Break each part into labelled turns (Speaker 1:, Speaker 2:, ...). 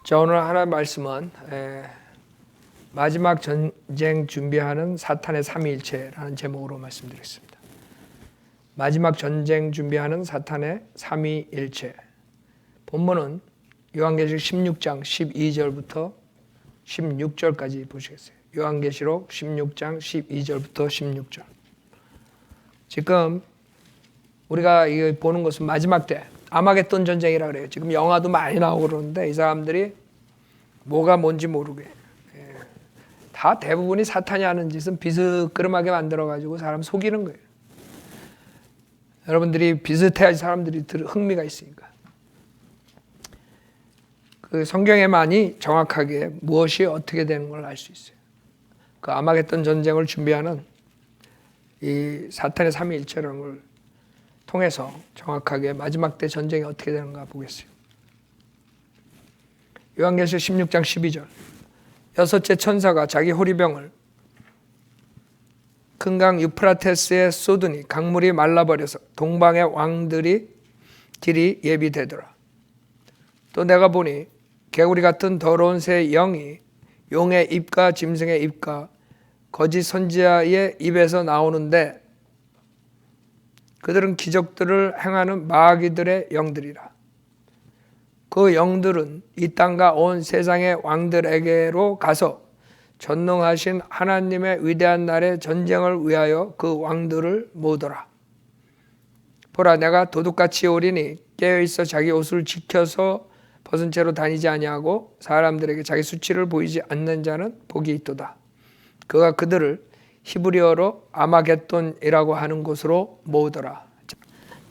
Speaker 1: 자, 오늘 하나의 말씀은 마지막 전쟁 준비하는 사탄의 삼위일체라는 제목으로 말씀드리겠습니다. 마지막 전쟁 준비하는 사탄의 삼위일체. 본문은 요한계시록 16장 12절부터 16절까지 보시겠어요. 요한계시록 16장 12절부터 16절. 지금 우리가 이거 보는 것은 마지막 때 아마겟돈 전쟁이라 그래요. 지금 영화도 많이 나오고 그러는데 이 사람들이 뭐가 뭔지 모르게 다 대부분이 사탄이 하는 짓은 비스끄름하게 만들어가지고 사람 속이는 거예요. 여러분들이 비슷해야지 사람들이 흥미가 있으니까. 그 성경에만이 정확하게 무엇이 어떻게 되는 걸 알 수 있어요. 그 아마겟돈 전쟁을 준비하는 이 사탄의 삼위일체라는 걸 통해서 정확하게 마지막 때 전쟁이 어떻게 되는가 보겠어요. 요한계시록 16장 12절. 여섯째 천사가 자기 호리병을 큰 강 유프라테스에 쏟으니 강물이 말라버려서 동방의 왕들이 길이 예비되더라. 또 내가 보니 개구리 같은 더러운 새 영이 용의 입과 짐승의 입과 거짓 선지자의 입에서 나오는데 그들은 기적들을 행하는 마귀들의 영들이라. 그 영들은 이 땅과 온 세상의 왕들에게로 가서 전능하신 하나님의 위대한 날의 전쟁을 위하여 그 왕들을 모으더라. 보라, 내가 도둑같이 오리니 깨어있어 자기 옷을 지켜서 벗은 채로 다니지 아니하고 사람들에게 자기 수치를 보이지 않는 자는 복이 있도다. 그가 그들을 히브리어로 아마겟돈이라고 하는 곳으로 모으더라.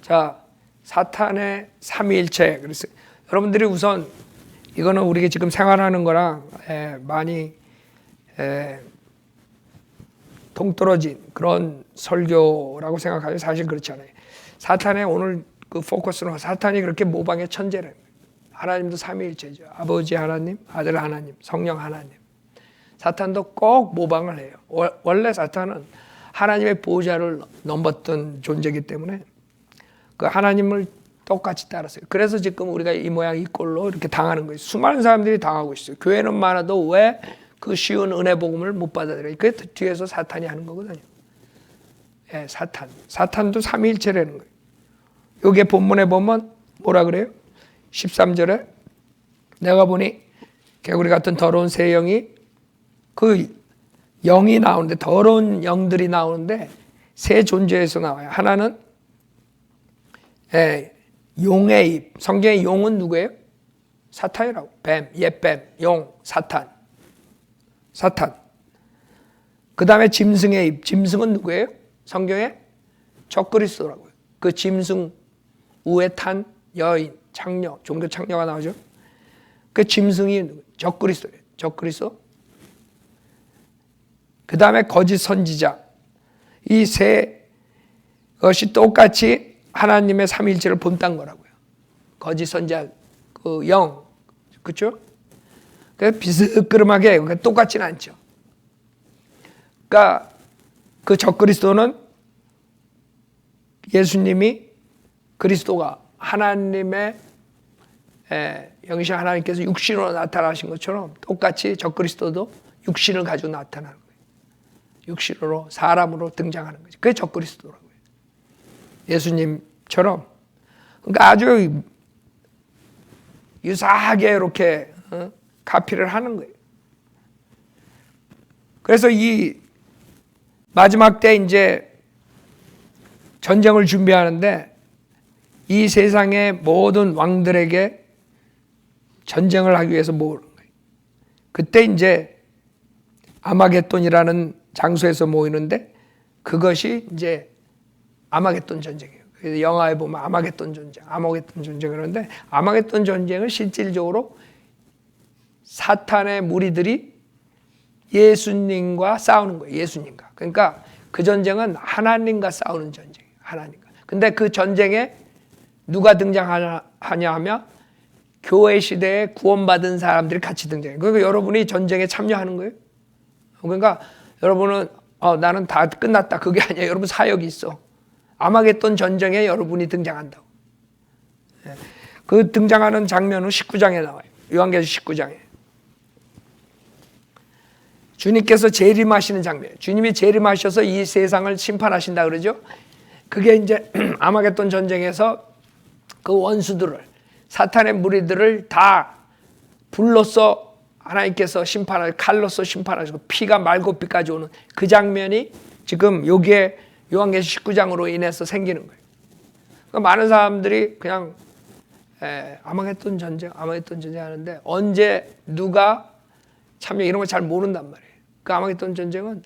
Speaker 1: 자, 사탄의 삼위일체. 그래서 여러분들이 우선 이거는 우리가 지금 생활하는 거랑 많이 동떨어진 그런 설교라고 생각하죠. 사실 그렇지 않아요. 사탄의 오늘 그 포커스는 사탄이 그렇게 모방의 천재래요. 하나님도 삼위일체죠. 아버지 하나님, 아들 하나님, 성령 하나님. 사탄도 꼭 모방을 해요. 원래 사탄은 하나님의 보호자를 넘었던 존재이기 때문에 그 하나님을 똑같이 따랐어요. 그래서 지금 우리가 이 모양 이 꼴로 이렇게 당하는 거예요. 수많은 사람들이 당하고 있어요. 교회는 많아도 왜 그 쉬운 은혜 복음을 못 받아들여요? 그게 뒤에서 사탄이 하는 거거든요. 예, 사탄도 삼위일체라는 거예요. 여기에 본문에 보면 뭐라 그래요? 13절에 내가 보니 개구리 같은 더러운 새 영이 그 영이 나오는데 더러운 영들이 나오는데 세 존재에서 나와요. 하나는 용의 입. 성경의 용은 누구예요? 사탄이라고. 뱀, 옛뱀, 용, 사탄. 그 다음에 짐승의 입. 짐승은 누구예요? 성경에 적그리스도라고요. 그 짐승 우에 탄 여인, 창녀, 종교 창녀가 나오죠. 그 짐승이 적그리스도예요. 적그리스도. 그 다음에 거짓 선지자. 이 세 것이 똑같이 하나님의 삼위일체를 본딴 거라고요. 거짓 선지자, 그 영, 그렇죠? 그래서 비스끄름하게 똑같지는 않죠. 그러니까 그 적그리스도는 예수님이 그리스도가 하나님의 영이신 하나님께서 육신으로 나타나신 것처럼 똑같이 적그리스도도 육신을 가지고 나타나는 거예요. 육신으로 사람으로 등장하는 거죠. 그게 적그리스도라고요. 예수님처럼. 그러니까 아주 유사하게 이렇게 가피를 하는 거예요. 그래서 이 마지막 때 이제 전쟁을 준비하는데 이 세상의 모든 왕들에게 전쟁을 하기 위해서 모으는 거예요. 그때 이제 아마겟돈이라는 장소에서 모이는데 그것이 이제 아마겟돈 전쟁이에요. 그래서 영화에 보면 아마겟돈 전쟁 그러는데 아마겟돈 전쟁은 실질적으로 사탄의 무리들이 예수님과 싸우는 거예요. 예수님과. 그러니까 그 전쟁은 하나님과 싸우는 전쟁이에요. 하나님과. 근데 그 전쟁에 누가 등장하냐 하면 교회 시대에 구원받은 사람들이 같이 등장해요. 그러니까 여러분이 전쟁에 참여하는 거예요. 그러니까 여러분은 나는 다 끝났다. 그게 아니에요. 여러분 사역이 있어. 아마겟돈 전쟁에 여러분이 등장한다고. 그 등장하는 장면은 19장에 나와요. 요한계시록 19장에 주님께서 재림하시는 장면. 주님이 재림하셔서 이 세상을 심판하신다 그러죠. 그게 이제 아마겟돈 전쟁에서 그 원수들을, 사탄의 무리들을 다 불로써 하나님께서 심판하시고 칼로써 심판하시고 피가 말고피까지 오는 그 장면이 지금 여기에 요한계시록 19장으로 인해서 생기는 거예요. 그러니까 많은 사람들이 그냥 아마겟돈 전쟁 하는데 언제 누가 참여 이런 거 잘 모른단 말이에요. 그 아마겟돈 전쟁은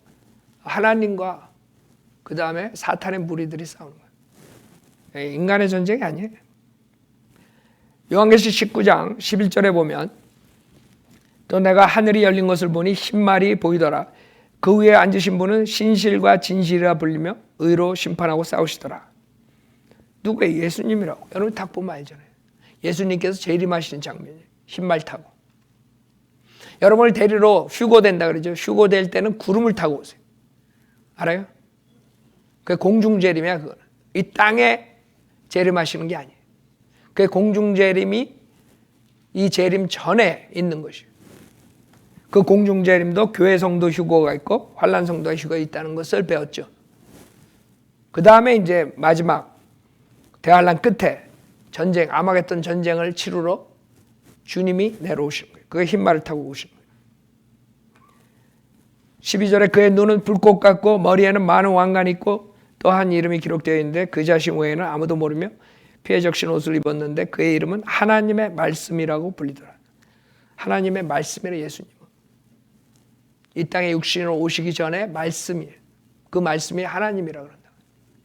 Speaker 1: 하나님과 그 다음에 사탄의 무리들이 싸우는 거예요. 인간의 전쟁이 아니에요. 요한계시록 19장 11절에 보면 또 내가 하늘이 열린 것을 보니 흰 말이 보이더라. 그 위에 앉으신 분은 신실과 진실이라 불리며 의로 심판하고 싸우시더라. 누구예요? 예수님이라고. 여러분 딱 보면 알잖아요. 예수님께서 재림하시는 장면이에요. 흰 말 타고. 여러분을 데리러 휴거된다 그러죠. 휴거될 때는 구름을 타고 오세요. 알아요? 그게 공중재림이야 그거는. 이 땅에 재림하시는 게 아니에요. 그게 공중재림이 이 재림 전에 있는 것이에요. 그 공중재림도 교회 성도 휴거가 있고 환난 성도가 휴거가 있다는 것을 배웠죠. 그 다음에 이제 마지막 대환란 끝에 전쟁, 아마겟돈 전쟁을 치르러 주님이 내려오시는 거예요. 그게 흰 말을 타고 오시는 거예요. 12절에 그의 눈은 불꽃 같고 머리에는 많은 왕관이 있고 또 한 이름이 기록되어 있는데 그 자신 외에는 아무도 모르며 피에 적신 옷을 입었는데 그의 이름은 하나님의 말씀이라고 불리더라. 하나님의 말씀이라. 예수님은 이 땅에 육신으로 오시기 전에 말씀이에요. 그 말씀이 하나님이라고 그런다.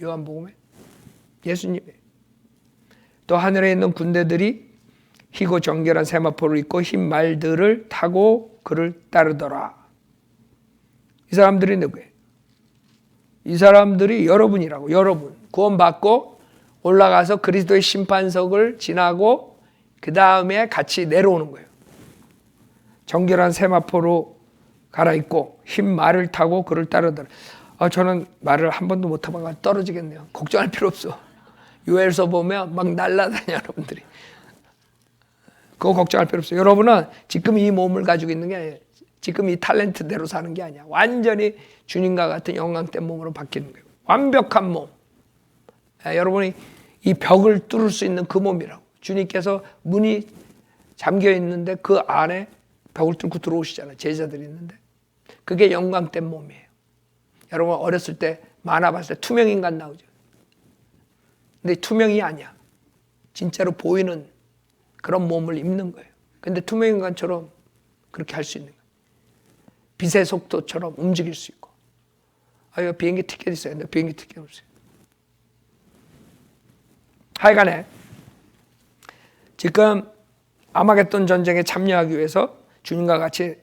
Speaker 1: 요한복음에 예수님이에요. 또 하늘에 있는 군대들이 희고 정결한 세마포를 입고 흰 말들을 타고 그를 따르더라. 이 사람들이 누구예요? 이 사람들이 여러분이라고. 여러분 구원받고 올라가서 그리스도의 심판석을 지나고 그 다음에 같이 내려오는 거예요. 정결한 세마포로 갈아입고 흰 말을 타고 그를 따르더라. 저는 말을 한 번도 못 타봐서 떨어지겠네요. 걱정할 필요 없어. 요엘서 보면 막 날라다녀 여러분들이. 그거 걱정할 필요 없어요. 여러분은 지금 이 몸을 가지고 있는 게 아니에요. 지금 이 탤런트대로 사는 게 아니야. 완전히 주님과 같은 영광된 몸으로 바뀌는 거예요. 완벽한 몸. 여러분이 이 벽을 뚫을 수 있는 그 몸이라고. 주님께서 문이 잠겨 있는데 그 안에 벽을 뚫고 들어오시잖아요. 제자들이 있는데. 그게 영광된 몸이에요. 여러분 어렸을 때 만화 봤을 때 투명인간 나오죠. 근데 투명이 아니야. 진짜로 보이는 그런 몸을 입는 거예요. 근데 투명인간처럼 그렇게 할 수 있는 거예요. 빛의 속도처럼 움직일 수 있고. 이거 비행기 티켓 있어요. 근데 비행기 티켓 없어요. 하여간에 지금 아마겟돈 전쟁에 참여하기 위해서 주님과 같이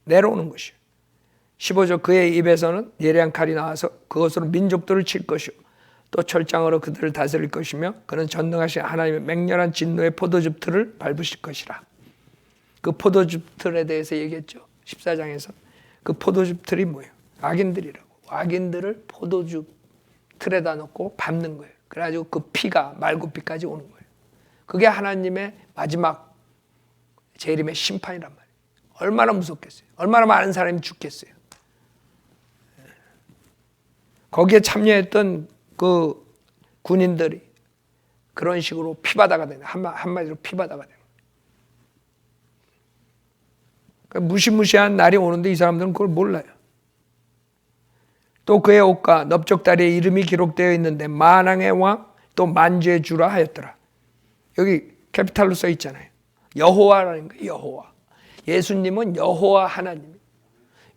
Speaker 1: 내려오는 것이요. 15절 그의 입에서는 예리한 칼이 나와서 그것으로 민족들을 칠 것이요. 또 철장으로 그들을 다스릴 것이며 그는 전능하신 하나님의 맹렬한 진노의 포도즙 틀을 밟으실 것이라. 그 포도즙 틀에 대해서 얘기했죠. 14장에서. 그 포도즙 틀이 뭐예요? 악인들이라고. 악인들을 포도즙 틀에다 넣고 밟는 거예요. 그래가지고 그 피가 말고피까지 오는 거예요. 그게 하나님의 마지막 재림의 심판이란 말이에요. 얼마나 무섭겠어요. 얼마나 많은 사람이 죽겠어요. 거기에 참여했던 그 군인들이 그런 식으로 피바다가 되는, 한마디로 피바다가 되는. 그러니까 무시무시한 날이 오는데 이 사람들은 그걸 몰라요. 또 그의 옷과 넓적다리에 이름이 기록되어 있는데 만왕의 왕 또 만주의 주라 하였더라. 여기 캐피탈로 써 있잖아요. 여호와라는 거예요. 여호와. 예수님은 여호와 하나님.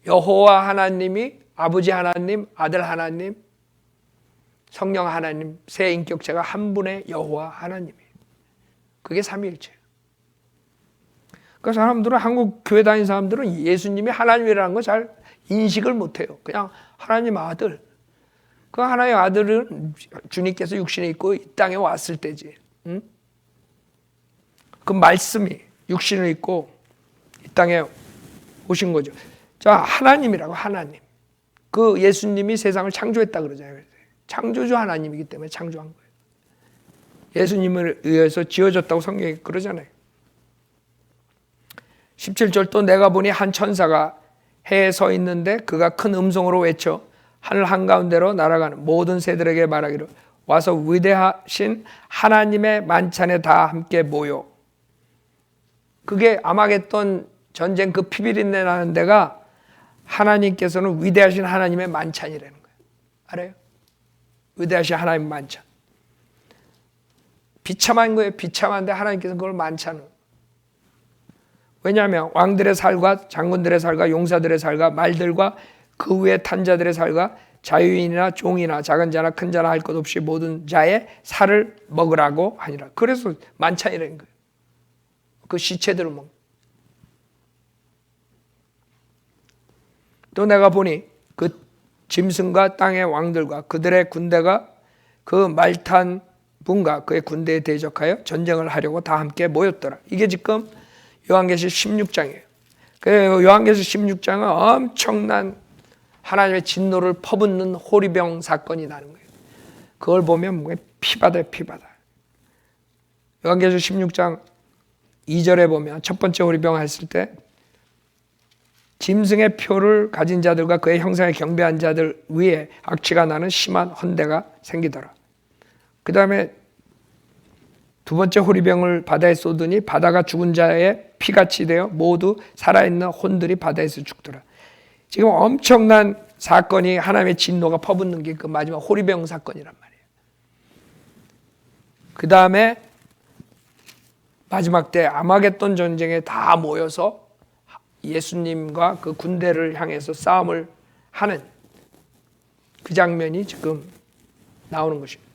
Speaker 1: 여호와 하나님이 아버지 하나님, 아들 하나님, 성령 하나님, 세 인격체가 한 분의 여호와 하나님이에요. 그게 삼위일체예요. 그 사람들은, 한국 교회 다니는 사람들은 예수님이 하나님이라는 걸 잘 인식을 못해요. 그냥 하나님 아들. 그 하나님의 아들은 주님께서 육신에 있고 이 땅에 왔을 때지. 응? 그 말씀이 육신을 입고 이 땅에 오신 거죠. 자, 하나님이라고. 하나님. 그 예수님이 세상을 창조했다 그러잖아요. 창조주 하나님이기 때문에 창조한 거예요. 예수님을 의해서 지어졌다고 성경이 그러잖아요. 17절 또 내가 보니 한 천사가 해에 서 있는데 그가 큰 음성으로 외쳐 하늘 한가운데로 날아가는 모든 새들에게 말하기를 와서 위대하신 하나님의 만찬에 다 함께 모여. 그게 아마겟돈 전쟁 그 피비린내 나는 데가 하나님께서는 위대하신 하나님의 만찬이라는 거예요. 알아요? 위대하신 하나님의 만찬. 비참한 거예요. 비참한데 하나님께서 그걸 만찬을. 왜냐하면 왕들의 살과 장군들의 살과 용사들의 살과 말들과 그 위에 탄 자들의 살과 자유인이나 종이나 작은 자나 큰 자나 할 것 없이 모든 자의 살을 먹으라고 하니라. 그래서 만찬이라는 거예요. 그 시체들을 먹는. 또 내가 보니 그 짐승과 땅의 왕들과 그들의 군대가 그 말탄 분과 그의 군대에 대적하여 전쟁을 하려고 다 함께 모였더라. 이게 지금 요한계시 16장이에요. 그 요한계시 16장은 엄청난 하나님의 진노를 퍼붓는 호리병 사건이 나는 거예요. 그걸 보면 피바다에 피바다. 요한계시 16장 2절에 보면 첫 번째 호리병 했을 때 짐승의 표를 가진 자들과 그의 형상에 경배한 자들 위에 악취가 나는 심한 헌대가 생기더라. 그 다음에 두 번째 호리병을 바다에 쏟으니 바다가 죽은 자의 피같이 되어 모두 살아있는 혼들이 바다에서 죽더라. 지금 엄청난 사건이 하나님의 진노가 퍼붓는 게 그 마지막 호리병 사건이란 말이에요. 그 다음에 마지막 때 아마겟돈 전쟁에 다 모여서 예수님과 그 군대를 향해서 싸움을 하는 그 장면이 지금 나오는 것입니다.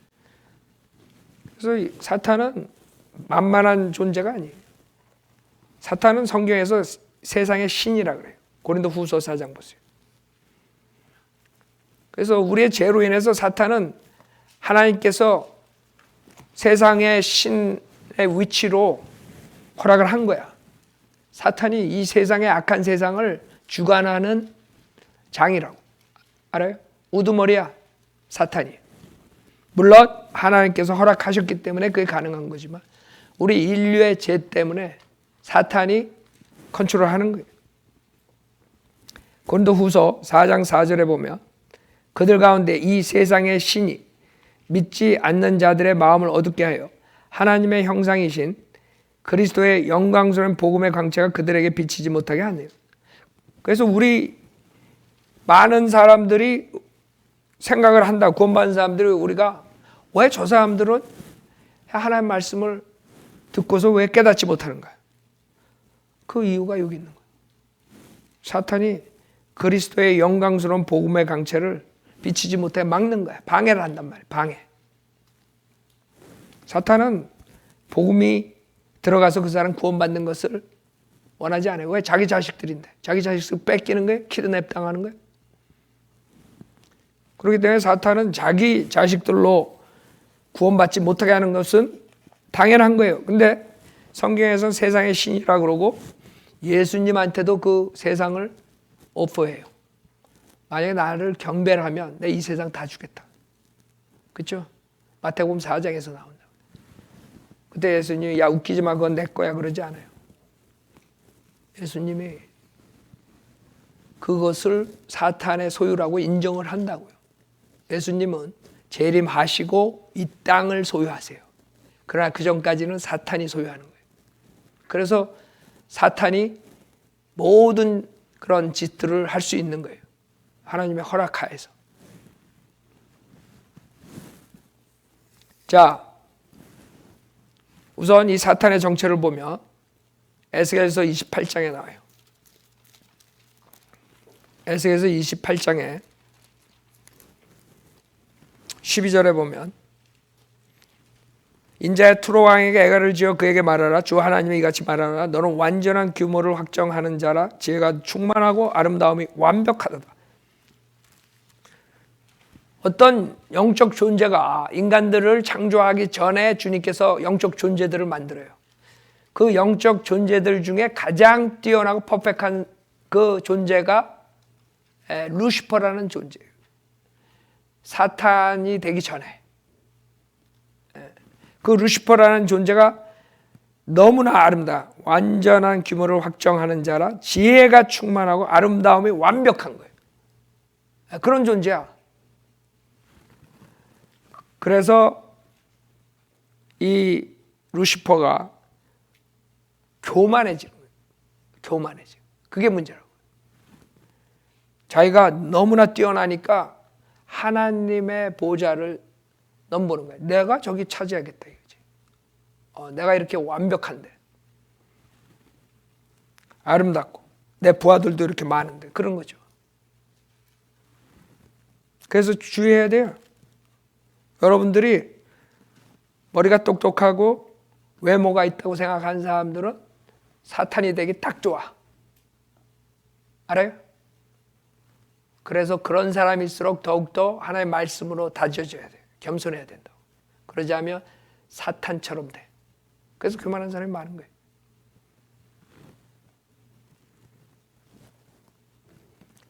Speaker 1: 그래서 사탄은 만만한 존재가 아니에요. 사탄은 성경에서 세상의 신이라 그래요. 고린도후서 4장 보세요. 그래서 우리의 죄로 인해서 사탄은 하나님께서 세상의 신의 위치로 허락을 한 거야. 사탄이 이 세상의 악한 세상을 주관하는 장이라고. 알아요? 우두머리야, 사탄이. 물론 하나님께서 허락하셨기 때문에 그게 가능한 거지만 우리 인류의 죄 때문에 사탄이 컨트롤하는 거예요. 고린도후서 4장 4절에 보면 그들 가운데 이 세상의 신이 믿지 않는 자들의 마음을 어둡게 하여 하나님의 형상이신 그리스도의 영광스러운 복음의 광채가 그들에게 비치지 못하게 하네요. 그래서 우리 많은 사람들이 생각을 한다. 구원받은 사람들이 우리가 왜 저 사람들은 하나님 말씀을 듣고서 왜 깨닫지 못하는가? 그 이유가 여기 있는 거예요. 사탄이 그리스도의 영광스러운 복음의 광채를 비치지 못해 막는 거야. 방해를 한단 말이에요. 방해. 사탄은 복음이 들어가서 그 사람 구원받는 것을 원하지 않아요. 왜? 자기 자식들인데. 자기 자식들 뺏기는 거예요? 키드냅 당하는 거예요? 그렇기 때문에 사탄은 자기 자식들로 구원받지 못하게 하는 것은 당연한 거예요. 근데 성경에서는 세상의 신이라 그러고 예수님한테도 그 세상을 오퍼해요. 만약에 나를 경배를 하면 내 이 세상 다 주겠다. 그렇죠? 마태복음 4장에서 나온다. 그때 예수님이 야 웃기지 마 그건 내 거야 그러지 않아요. 예수님이 그것을 사탄의 소유라고 인정을 한다고요. 예수님은 재림하시고 이 땅을 소유하세요. 그러나 그 전까지는 사탄이 소유하는 거예요. 그래서 사탄이 모든 그런 짓들을 할 수 있는 거예요. 하나님의 허락하에서. 자, 우선 이 사탄의 정체를 보면 에스겔서 28장에 나와요. 에스겔서 28장에 12절에 보면 인자의 투로 왕에게 애가를 지어 그에게 말하라. 주 하나님이 이같이 말하라. 너는 완전한 규모를 확정하는 자라. 지혜가 충만하고 아름다움이 완벽하다. 어떤 영적 존재가 인간들을 창조하기 전에 주님께서 영적 존재들을 만들어요. 그 영적 존재들 중에 가장 뛰어나고 퍼펙트한 그 존재가 루시퍼라는 존재예요. 사탄이 되기 전에 그 루시퍼라는 존재가 너무나 아름다 완전한 규모를 확정하는 자라 지혜가 충만하고 아름다움이 완벽한 거예요. 그런 존재야. 그래서 이 루시퍼가 교만해지는 거예요. 교만해져. 그게 문제라고. 자기가 너무나 뛰어나니까 하나님의 보좌를 넘보는 거예요. 내가 저기 차지하겠다 이거지. 내가 이렇게 완벽한데, 아름답고 내 부하들도 이렇게 많은데, 그런 거죠. 그래서 주의해야 돼요. 여러분들이 머리가 똑똑하고 외모가 있다고 생각하는 사람들은 사탄이 되기 딱 좋아. 알아요? 그래서 그런 사람일수록 더욱더 하나님의 말씀으로 다져져야 돼요. 겸손해야 된다고. 그러지 않으면 사탄처럼 돼. 그래서 교만한 사람이 많은 거예요.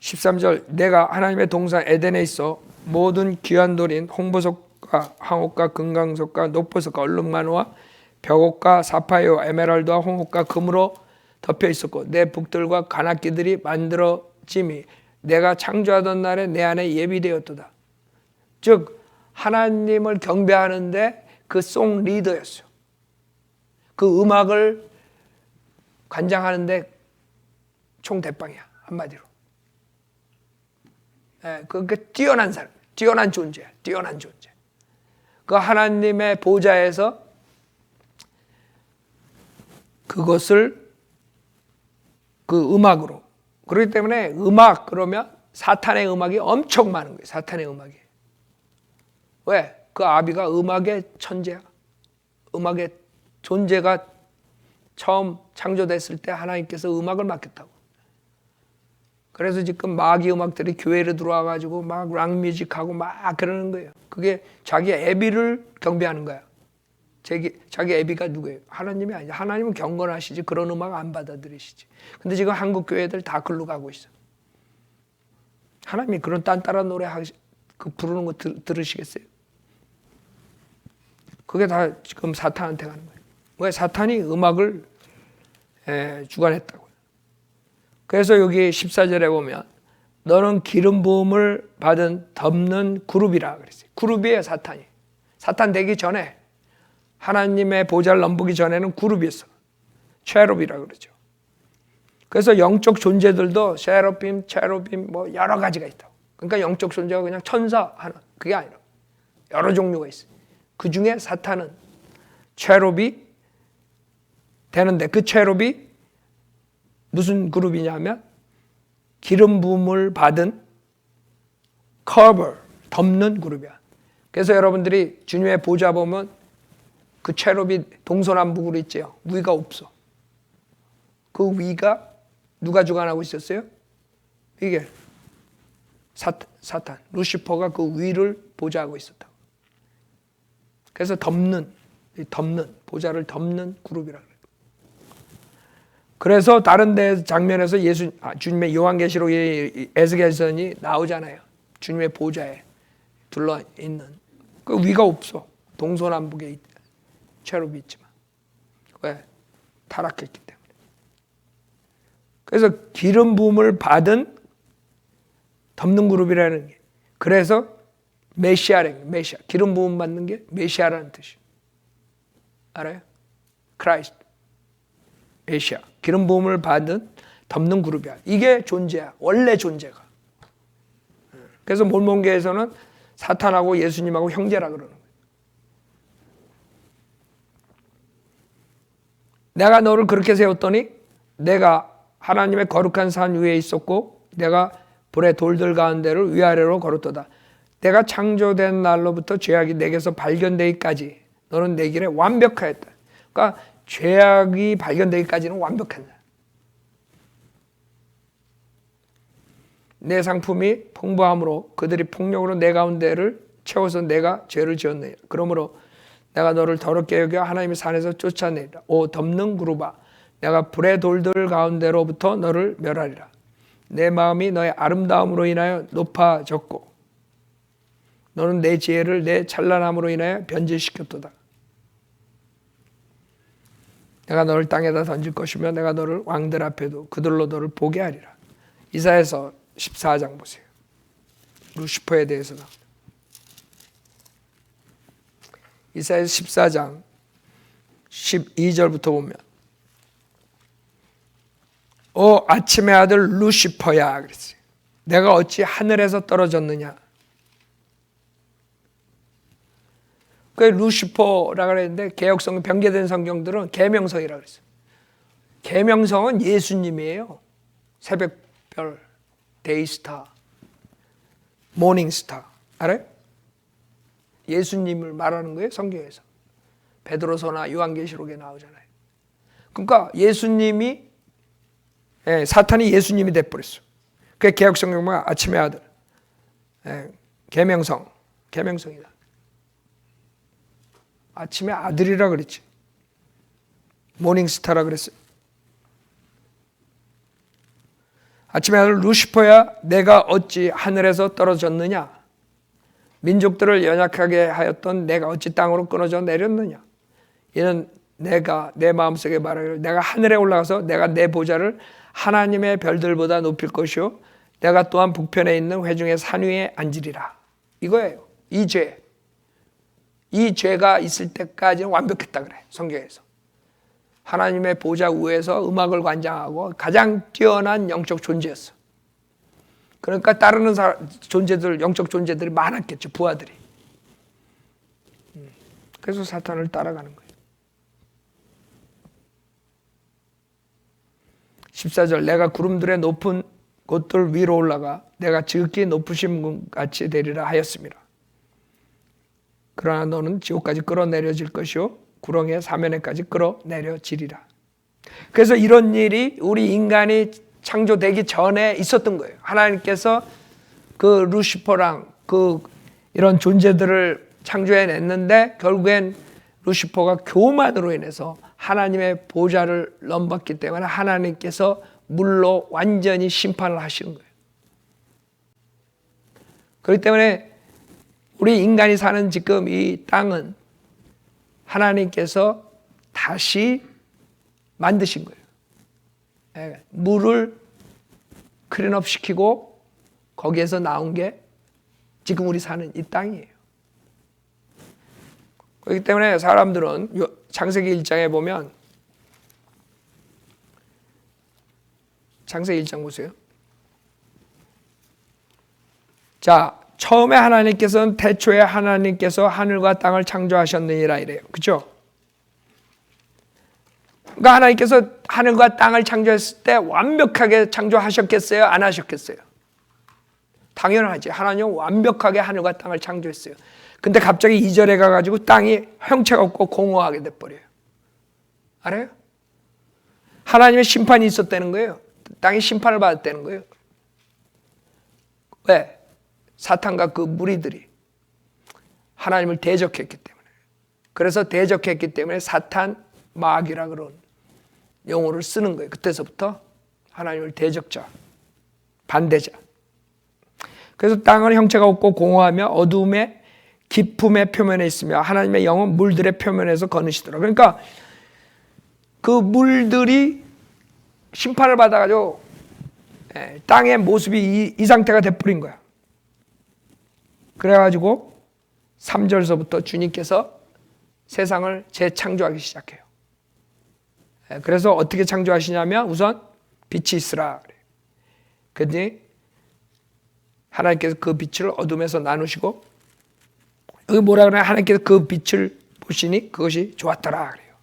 Speaker 1: (13절) 내가 하나님의 동산 에덴에 있어 모든 귀한 돌인 홍보석과 황옥과 금강석과 녹보석과 얼룩만호와 벽옥과 사파이어 에메랄드와 홍옥과 금으로 덮여 있었고 내 북들과 관악기들이 만들어짐이 내가 창조하던 날에 내 안에 예비되었도다. 즉 하나님을 경배하는데 그 송 리더였어요. 그 음악을 관장하는데 총대빵이야, 한마디로. 그러니까 뛰어난 사람, 뛰어난 존재야, 뛰어난 존재. 그 하나님의 보좌에서 그것을 그 음악으로. 그렇기 때문에 음악 그러면 사탄의 음악이 엄청 많은 거예요. 사탄의 음악이. 왜? 그 아비가 음악의 천재야. 음악의 존재가 처음 창조됐을 때 하나님께서 음악을 맡겼다고. 그래서 지금 마귀 음악들이 교회로 들어와가지고 막 락뮤직하고 막 그러는 거예요. 그게 자기 애비를 경배하는 거야. 자기 애비가 누구예요? 하나님이 아니죠. 하나님은 경건하시지 그런 음악 안 받아들이시지. 근데 지금 한국 교회들 다 글로 가고 있어. 하나님이 그런 딴따라 노래 그 부르는 거 들으시겠어요? 그게 다 지금 사탄한테 가는 거예요. 왜? 사탄이 음악을 주관했다고요. 그래서 여기 14절에 보면 너는 기름 부음을 받은 덮는 그룹이라 그랬어요. 그룹이에요, 사탄이. 사탄 되기 전에 하나님의 보좌를 넘보기 전에는 그룹이었어. 체룹이라 그러죠. 그래서 영적 존재들도 세라핌, 체룹임 뭐 여러 가지가 있다고. 그러니까 영적 존재가 그냥 천사 하나 그게 아니라 여러 종류가 있어요. 그 중에 사탄은 체룹이 되는데 그 체룹이 무슨 그룹이냐면 기름 부음을 받은 커버, 덮는 그룹이야. 그래서 여러분들이 주님의 보좌 보면 그 체룹이 동서남북으로 있지요. 위가 없어. 그 위가 누가 주관하고 있었어요? 이게 사탄, 루시퍼가 그 위를 보좌하고 있었다. 그래서 덮는 보좌를 덮는 그룹이라 그래요. 그래서 다른 데 장면에서 주님의 요한계시록의 에스겔선이 나오잖아요. 주님의 보좌에 둘러 있는 그 위가 없어. 동서남북에 체룹이 있지만 왜? 타락했기 때문에. 그래서 기름 부음을 받은 덮는 그룹이라는 게 그래서 메시아라는 메시아 기름 부음 받는 게 메시아라는 뜻이에요. 알아요? 크라이스트 메시아 기름 부음을 받은 덮는 그룹이야. 이게 존재야. 원래 존재가. 그래서 몰몬교에서는 사탄하고 예수님하고 형제라 그러는 거예요. 내가 너를 그렇게 세웠더니 내가 하나님의 거룩한 산 위에 있었고 내가 불의 돌들 가운데를 위아래로 걸었도다. 내가 창조된 날로부터 죄악이 내게서 발견되기까지 너는 내 길에 완벽하였다. 그러니까 죄악이 발견되기까지는 완벽했다. 내 상품이 풍부함으로 그들이 폭력으로 내 가운데를 채워서 내가 죄를 지었네. 그러므로 내가 너를 더럽게 여겨 하나님의 산에서 쫓아내리라. 오 덮는 그룹아 내가 불의 돌들 가운데로부터 너를 멸하리라. 내 마음이 너의 아름다움으로 인하여 높아졌고 너는 내 지혜를 내 찬란함으로 인하여 변질시켰도다. 내가 너를 땅에다 던질 것이며 내가 너를 왕들 앞에도 그들로 너를 보게 하리라. 이사야서 14장 보세요. 루시퍼에 대해서 나옵니다. 이사야서 14장 12절부터 보면 아침의 아들 루시퍼야 그랬어요. 내가 어찌 하늘에서 떨어졌느냐. 그 루시퍼라고 그랬는데 개역성 변개된 성경들은 계명성이라고 그랬어요. 계명성은 예수님이에요. 새벽별, 데이스타, 모닝스타 알아요? 예수님을 말하는 거예요. 성경에서. 베드로서나 요한계시록에 나오잖아요. 그러니까 예수님이 사탄이 예수님이 돼버렸어. 그게 개역성경 보면 아침의 아들, 계명성이다. 아침의 아들이라 그랬지. 모닝스타라 그랬어요. 아침의 아들 루시퍼야 내가 어찌 하늘에서 떨어졌느냐. 민족들을 연약하게 하였던 내가 어찌 땅으로 끊어져 내렸느냐. 이는 내가 내 마음속에 말하기를 내가 하늘에 올라가서 내가 내 보좌를 하나님의 별들보다 높일 것이요 내가 또한 북편에 있는 회중의 산 위에 앉으리라. 이거예요. 이 죄가 있을 때까지는 완벽했다 그래. 성경에서. 하나님의 보좌 위에서 음악을 관장하고 가장 뛰어난 영적 존재였어. 그러니까 따르는 존재들, 영적 존재들이 많았겠죠. 부하들이. 그래서 사탄을 따라가는 거예요. 14절 내가 구름들의 높은 곳들 위로 올라가 내가 지극히 높으신 분 같이 되리라 하였습니다. 그러나 너는 지옥까지 끌어내려질 것이요 구렁의 사면에까지 끌어내려지리라. 그래서 이런 일이 우리 인간이 창조되기 전에 있었던 거예요. 하나님께서 그 루시퍼랑 이런 존재들을 창조해냈는데 결국엔 루시퍼가 교만으로 인해서 하나님의 보좌를 넘봤기 때문에 하나님께서 물로 완전히 심판을 하시는 거예요. 그렇기 때문에 우리 인간이 사는 지금 이 땅은 하나님께서 다시 만드신 거예요. 물을 클린업 시키고 거기에서 나온 게 지금 우리 사는 이 땅이에요. 그렇기 때문에 사람들은 창세기 1장에 보면 창세기 1장 보세요. 자, 처음에 하나님께서는 태초에 하나님께서 하늘과 땅을 창조하셨느니라 이래요. 그렇죠? 그러니까 하나님께서 하늘과 땅을 창조했을 때 완벽하게 창조하셨겠어요? 안 하셨겠어요? 당연하지. 하나님은 완벽하게 하늘과 땅을 창조했어요. 근데 갑자기 2절에 가가지고 땅이 형체가 없고 공허하게 돼버려요. 알아요? 하나님의 심판이 있었다는 거예요. 땅이 심판을 받았다는 거예요. 왜? 사탄과 그 무리들이 하나님을 대적했기 때문에. 그래서 대적했기 때문에 사탄 마귀라 그런 용어를 쓰는 거예요. 그때서부터 하나님을 대적자, 반대자. 그래서 땅은 형체가 없고 공허하며 어두움에 깊음의 표면에 있으며 하나님의 영은 물들의 표면에서 거느시더라. 그러니까 그 물들이 심판을 받아가지고 땅의 모습이 이 상태가 돼버린 거야. 그래가지고 3절서부터 주님께서 세상을 재창조하기 시작해요. 그래서 어떻게 창조하시냐면 우선 빛이 있으라. 그랬더니 하나님께서 그 빛을 어둠에서 나누시고 여기 뭐라 그러냐? 하나님께서 그 빛을 보시니 그것이 좋았더라 그래요.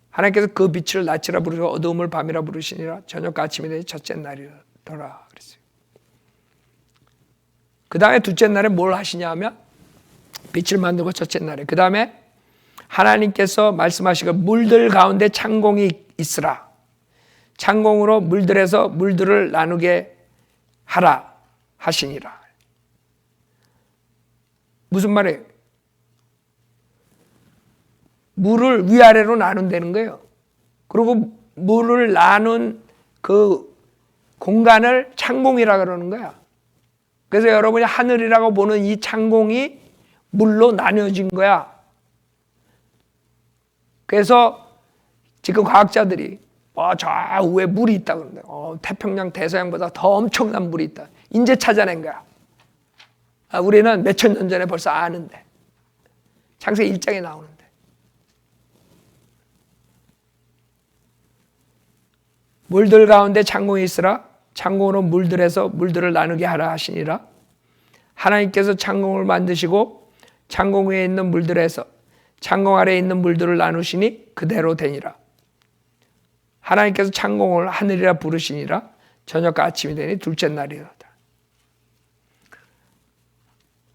Speaker 1: 하나님께서 그 빛을 낮이라 부르시고 어두움을 밤이라 부르시니라. 저녁과 아침이 되니 첫째 날이더라 그랬어요. 그 다음에 둘째 날에 뭘 하시냐면 빛을 만들고 첫째 날에 그 다음에 하나님께서 말씀하시고 물들 가운데 창공이 있으라. 창공으로 물들에서 물들을 나누게 하라 하시니라. 무슨 말이에요? 물을 위아래로 나눈다는 거예요. 그리고 물을 나눈 그 공간을 창공이라 그러는 거야. 그래서 여러분이 하늘이라고 보는 이 창공이 물로 나뉘어진 거야. 그래서 지금 과학자들이 저 위에 물이 있다 그러는데 태평양 대서양보다 더 엄청난 물이 있다. 이제 찾아낸 거야. 우리는 몇천 년 전에 벌써 아는데. 창세기 1장에 나오는데. 물들 가운데 창공이 있으라. 창공으로 물들에서 물들을 나누게 하라 하시니라. 하나님께서 창공을 만드시고 창공 위에 있는 물들에서 창공 아래에 있는 물들을 나누시니 그대로 되니라. 하나님께서 창공을 하늘이라 부르시니라. 저녁과 아침이 되니 둘째 날이로다.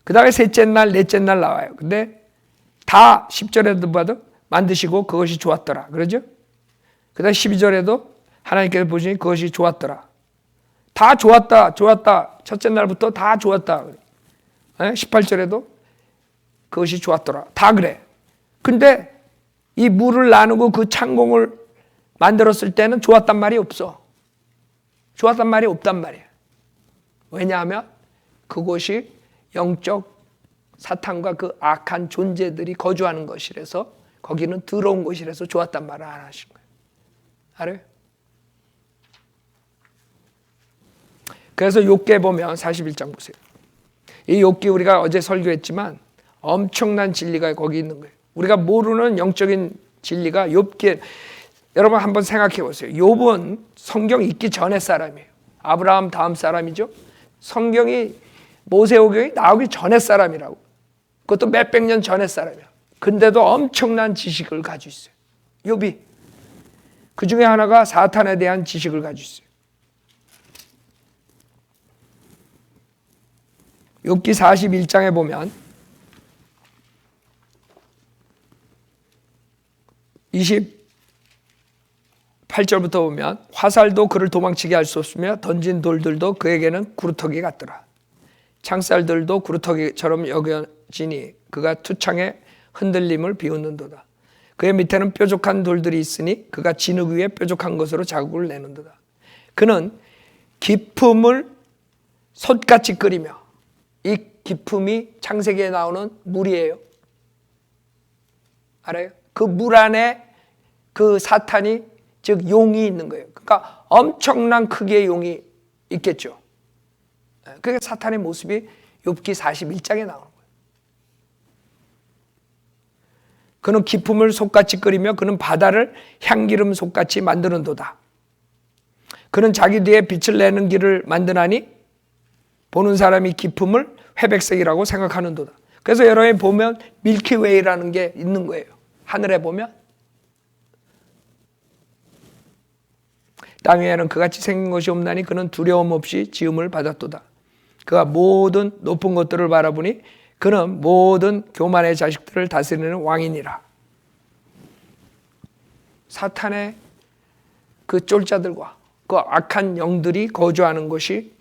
Speaker 1: 그 다음에 셋째 날, 넷째 날 나와요. 근데 다 10절에도 봐도 만드시고 그것이 좋았더라. 그러죠? 그 다음에 12절에도 하나님께서 보시니 그것이 좋았더라. 다 좋았다, 좋았다. 첫째 날부터 다 좋았다. 18절에도 그것이 좋았더라. 다 그래. 근데 이 물을 나누고 그 창공을 만들었을 때는 좋았단 말이 없어. 좋았단 말이 없단 말이야. 왜냐하면 그곳이 영적 사탄과 그 악한 존재들이 거주하는 것이라서 거기는 더러운 곳이라서 좋았단 말을 안 하신 거예요. 알아요? 그래서 욥기에 보면 41장 보세요. 이 욥기 우리가 어제 설교했지만 엄청난 진리가 거기 있는 거예요. 우리가 모르는 영적인 진리가 욥기에, 여러분 한번 생각해 보세요. 욥은 성경 읽기 전의 사람이에요. 아브라함 다음 사람이죠. 성경이 모세오경이 나오기 전의 사람이라고. 그것도 몇백 년 전의 사람이야. 근데도 엄청난 지식을 가지고 있어요. 욥이. 그 중에 하나가 사탄에 대한 지식을 가지고 있어요. 욥기 41장에 보면 28절부터 보면 화살도 그를 도망치게 할 수 없으며 던진 돌들도 그에게는 구루터기 같더라. 창살들도 구루터기처럼 여겨지니 그가 투창에 흔들림을 비웃는도다. 그의 밑에는 뾰족한 돌들이 있으니 그가 진흙 위에 뾰족한 것으로 자국을 내는도다. 그는 기품을 솥같이 끓이며, 이 기품이 창세기에 나오는 물이에요. 알아요? 그 물 안에 그 사탄이, 즉 용이 있는 거예요. 그러니까 엄청난 크기의 용이 있겠죠. 그게 사탄의 모습이 욥기 41장에 나오는 거예요. 그는 기품을 솥같이 끓이며 그는 바다를 향기름 솥같이 만드는도다. 그는 자기 뒤에 빛을 내는 길을 만드나니 보는 사람이 기품을 회백색이라고 생각하는도다. 그래서 여러분이 보면 밀키웨이라는 게 있는 거예요. 하늘에 보면. 땅 위에는 그같이 생긴 것이 없나니 그는 두려움 없이 지음을 받았도다. 그가 모든 높은 것들을 바라보니 그는 모든 교만의 자식들을 다스리는 왕이니라. 사탄의 그 쫄자들과 그 악한 영들이 거주하는 것이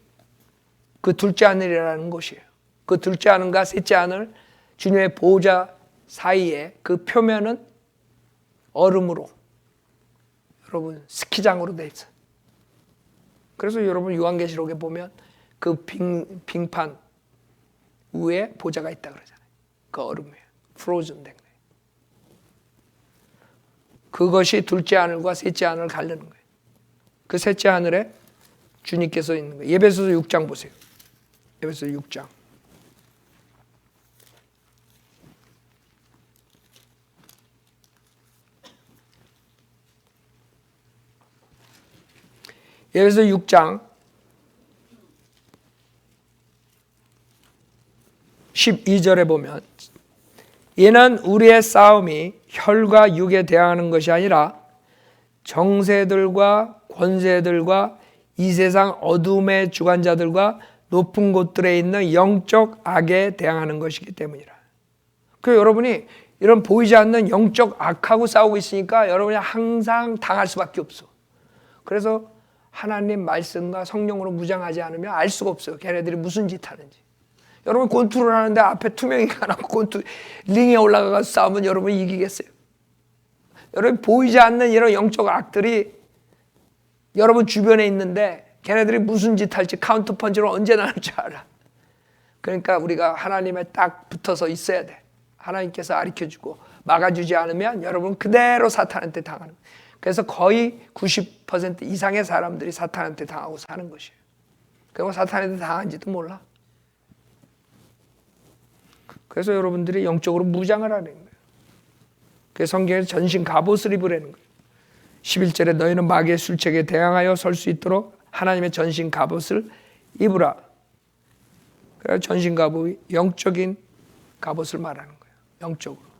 Speaker 1: 그 둘째 하늘이라는 곳이에요. 그 둘째 하늘과 셋째 하늘, 주님의 보호자 사이에 그 표면은 얼음으로, 여러분 스키장으로 돼 있어요. 그래서 여러분 요한계시록에 보면 그 빙판 위에 보좌가 있다 그러잖아요. 그 얼음 위에 프로즌 된 거예요. 그것이 둘째 하늘과 셋째 하늘을 가르는 거예요. 그 셋째 하늘에 주님께서 있는 거예요. 에베소서 6장 보세요. 에베소서 6장. 에베소서 6장 12절에 보면 이는 우리의 싸움이 혈과 육에 대항하는 것이 아니라 정세들과 권세들과 이 세상 어둠의 주관자들과 높은 곳들에 있는 영적 악에 대항하는 것이기 때문이라. 그 여러분이 이런 보이지 않는 영적 악하고 싸우고 있으니까 여러분이 항상 당할 수밖에 없어. 그래서 하나님 말씀과 성령으로 무장하지 않으면 알 수가 없어요. 걔네들이 무슨 짓 하는지. 여러분 권투를 하는데 앞에 투명이가 나고 권투 링에 올라가서 싸우면 여러분이 이기겠어요? 여러분 보이지 않는 이런 영적 악들이 여러분 주변에 있는데 걔네들이 무슨 짓 할지 카운터 펀치로 언제 나올 줄 알아. 그러니까 우리가 하나님에 딱 붙어서 있어야 돼. 하나님께서 가르쳐주고 막아주지 않으면 여러분 그대로 사탄한테 당하는 거예요. 그래서 거의 90% 이상의 사람들이 사탄한테 당하고 사는 것이에요. 그리고 사탄한테 당한지도 몰라. 그래서 여러분들이 영적으로 무장을 하는 거예요. 그래서 성경에서 전신 갑옷을 입으라는 거예요. 11절에 너희는 마귀의 술책에 대항하여 설 수 있도록 하나님의 전신 갑옷을 입으라. 그래서 전신 갑옷이 영적인 갑옷을 말하는 거예요. 영적으로.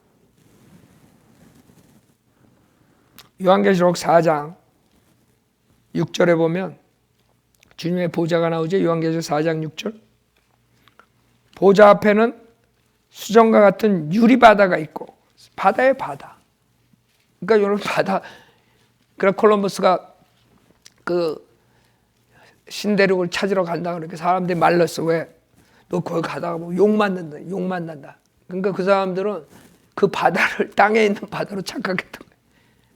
Speaker 1: 요한계시록 4장 6절에 보면 주님의 보좌가 나오죠. 요한계시록 4장 6절. 보좌 앞에는 수정과 같은 유리바다가 있고, 바다에 바다. 그러니까 여러분 바다. 그래서 콜럼버스가 그 신대륙을 찾으러 간다 그러니까 사람들이 말렸어. 왜? 너 거기 가다가 뭐 욕 맞는다. 욕 만난다. 그러니까 그 사람들은 그 바다를 땅에 있는 바다로 착각했던 거예요.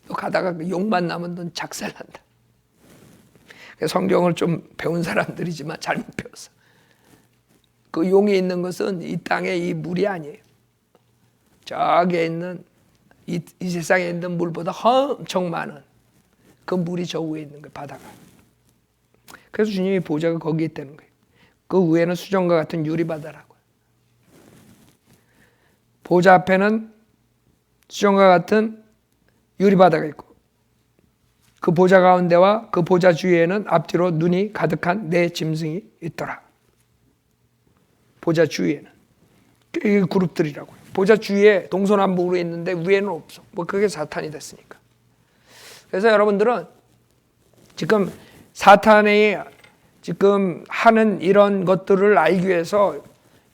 Speaker 1: 너 가다가 욕만 나면 넌 작살난다. 성경을 좀 배운 사람들이지만 잘못 배웠어. 그 용이 있는 것은 이 땅의 이 물이 아니에요. 저기에 있는 이 세상에 있는 물보다 엄청 많은 그 물이 저 위에 있는 거예요. 바다가. 그래서 주님의 보좌가 거기에 있다는 거예요. 그 위에는 수정과 같은 유리바다라고요. 보좌 앞에는 수정과 같은 유리바다가 있고 그 보좌 가운데와 그 보좌 주위에는 앞뒤로 눈이 가득한 네 짐승이 있더라. 보좌 주위에는. 이게 그룹들이라고요. 보좌 주위에 동서남북으로 있는데 위에는 없어. 뭐 그게 사탄이 됐으니까. 그래서 여러분들은 지금 사탄이 지금 하는 이런 것들을 알기 위해서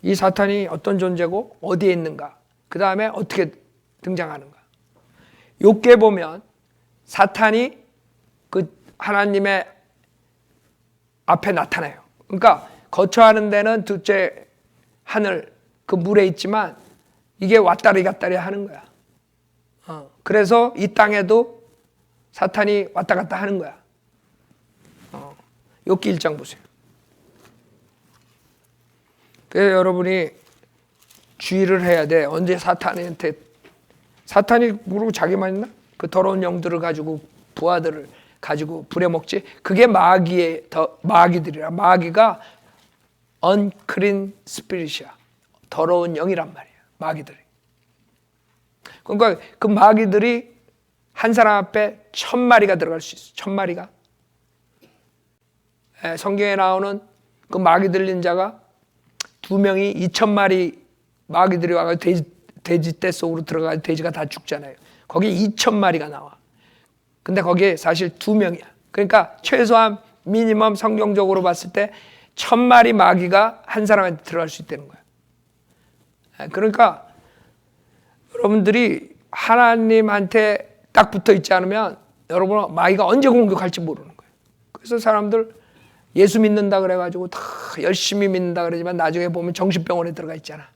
Speaker 1: 이 사탄이 어떤 존재고 어디에 있는가, 그 다음에 어떻게 등장하는가. 욥기에 보면 사탄이 그 하나님의 앞에 나타나요. 그러니까 거처하는 데는 둘째 하늘 그 물에 있지만 이게 왔다리 갔다리 하는 거야. 그래서 이 땅에도 사탄이 왔다 갔다 하는 거야. 욥기 1장 보세요. 그래서 여러분이 주의를 해야 돼. 언제 사탄한테, 사탄이 모르고 자기만 있나? 그 더러운 영들을 가지고 부하들을 가지고 부려먹지. 그게 마귀들이라. 마귀가 unclean spirit이야. 더러운 영이란 말이야. 마귀들이. 그러니까 그 마귀들이 한 사람 앞에 1000마리가 들어갈 수 있어. 1000마리가. 성경에 나오는 그 마귀 들린 자가 2명이 2000마리 마귀들이 와가지고 돼지 떼 속으로 들어가서 돼지가 다 죽잖아요. 거기에 2000마리가 나와. 근데 거기에 사실 2명이야. 그러니까 최소한 미니멈 성경적으로 봤을 때 1000마리 마귀가 한 사람한테 들어갈 수 있다는 거야. 그러니까 여러분들이 하나님한테 딱 붙어 있지 않으면 여러분 마귀가 언제 공격할지 모르는 거예요. 그래서 사람들 예수 믿는다 그래가지고 다 열심히 믿는다 그러지만 나중에 보면 정신병원에 들어가 있잖아.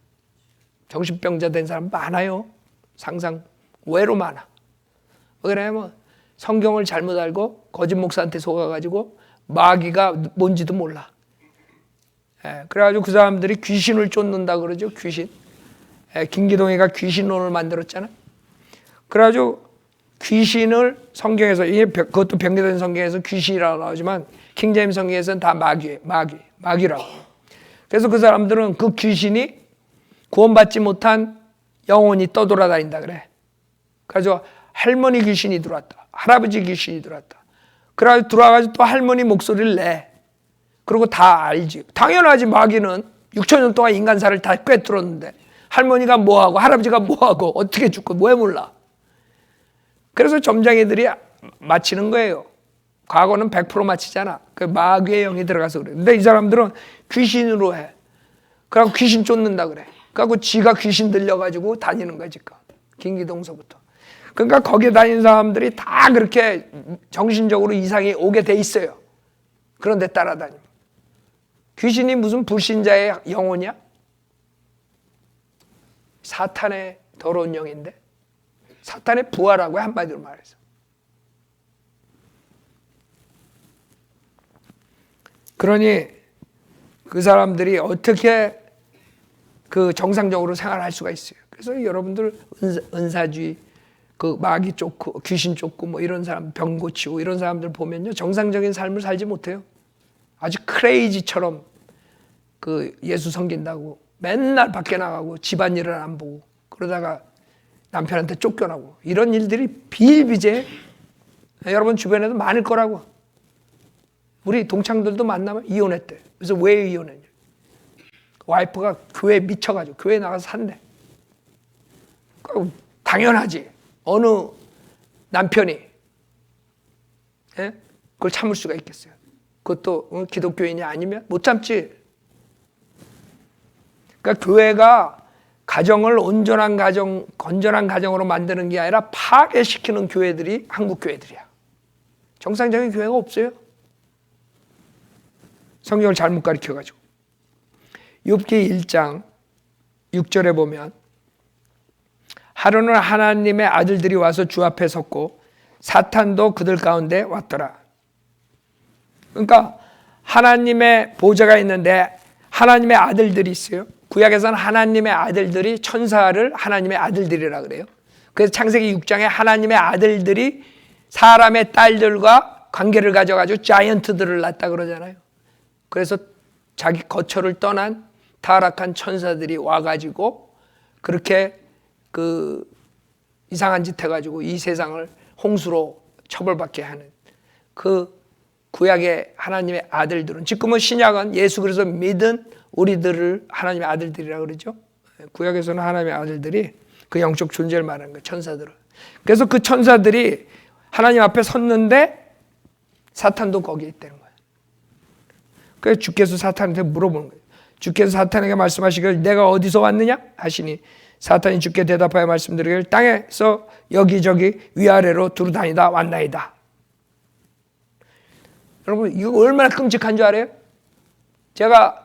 Speaker 1: 정신병자 된 사람 많아요. 상상 외로 많아. 왜냐하면 성경을 잘못 알고 거짓 목사한테 속아가지고 마귀가 뭔지도 몰라. 그래가지고 그 사람들이 귀신을 쫓는다 그러죠. 귀신. 김기동이가 귀신론을 만들었잖아. 그래가지고 귀신을 성경에서, 그것도 변개된 성경에서 귀신이라고 나오지만 킹제임스 성경에서는 다 마귀라고. 그래서 그 사람들은 그 귀신이 구원받지 못한 영혼이 떠돌아다닌다 그래. 그래서 할머니 귀신이 들어왔다. 할아버지 귀신이 들어왔다. 그래서 들어와가지고 또 할머니 목소리를 내. 그리고 다 알지. 당연하지. 마귀는 6000년 동안 인간사를 다 꿰뚫었는데 할머니가 뭐하고 할아버지가 뭐하고 어떻게 죽고 왜 몰라. 그래서 점장애들이 맞히는 거예요. 과거는 100% 맞히잖아. 그 마귀의 영이 들어가서 그래. 근데 이 사람들은 귀신으로 해. 그래갖고 귀신 쫓는다 그래. 그래갖고 지가 귀신 들려가지고 다니는 거야 지금. 김기동서부터. 그러니까 거기에 다니는 사람들이 다 그렇게 정신적으로 이상이 오게 돼 있어요. 그런데 따라다니면. 귀신이 무슨 불신자의 영혼이야? 사탄의 더러운 영인데. 사탄의 부하라고 한마디로 말해서. 그러니 그 사람들이 어떻게 그 정상적으로 생활할 수가 있어요. 그래서 여러분들 은사주의, 그 마귀 쫓고 귀신 쫓고 뭐 이런 사람 병 고치고 이런 사람들 보면요 정상적인 삶을 살지 못해요. 아주 크레이지처럼 그 예수 섬긴다고 맨날 밖에 나가고 집안일을 안 보고 그러다가 남편한테 쫓겨나고 이런 일들이 비일비재해. 여러분 주변에도 많을 거라고. 우리 동창들도 만나면 이혼했대. 그래서 왜 이혼했냐? 와이프가 교회에 미쳐가지고 교회에 나가서 산대. 당연하지. 어느 남편이 그걸 참을 수가 있겠어요. 그것도 기독교인이 아니면 못 참지. 그러니까 교회가 가정을 온전한 가정, 건전한 가정으로 만드는 게 아니라 파괴시키는 교회들이 한국 교회들이야. 정상적인 교회가 없어요. 성경을 잘못 가르쳐가지고. 욥기 1장 6절에 보면 하루는 하나님의 아들들이 와서 주 앞에 섰고 사탄도 그들 가운데 왔더라. 그러니까 하나님의 보좌가 있는데 하나님의 아들들이 있어요. 구약에서는 하나님의 아들들이 천사를 하나님의 아들들이라 그래요. 그래서 창세기 6장에 하나님의 아들들이 사람의 딸들과 관계를 가져가지고 자이언트들을 낳았다 그러잖아요. 그래서 자기 거처를 떠난 타락한 천사들이 와가지고 그렇게 그 이상한 짓 해가지고 이 세상을 홍수로 처벌받게 하는 그 구약의 하나님의 아들들은 지금은 신약은 예수 그리스도 믿은 우리들을 하나님의 아들들이라고 그러죠. 구약에서는 하나님의 아들들이 그 영적 존재를 말하는 거예요. 천사들은. 그래서 그 천사들이 하나님 앞에 섰는데 사탄도 거기에 있다는 거예요. 그래서 주께서 사탄한테 물어보는 거예요. 주께서 사탄에게 말씀하시기를 내가 어디서 왔느냐 하시니 사탄이 주께 대답하여 말씀드리기를 땅에서 여기저기 위아래로 두루다니다 왔나이다. 여러분 이거 얼마나 끔찍한 줄 알아요? 제가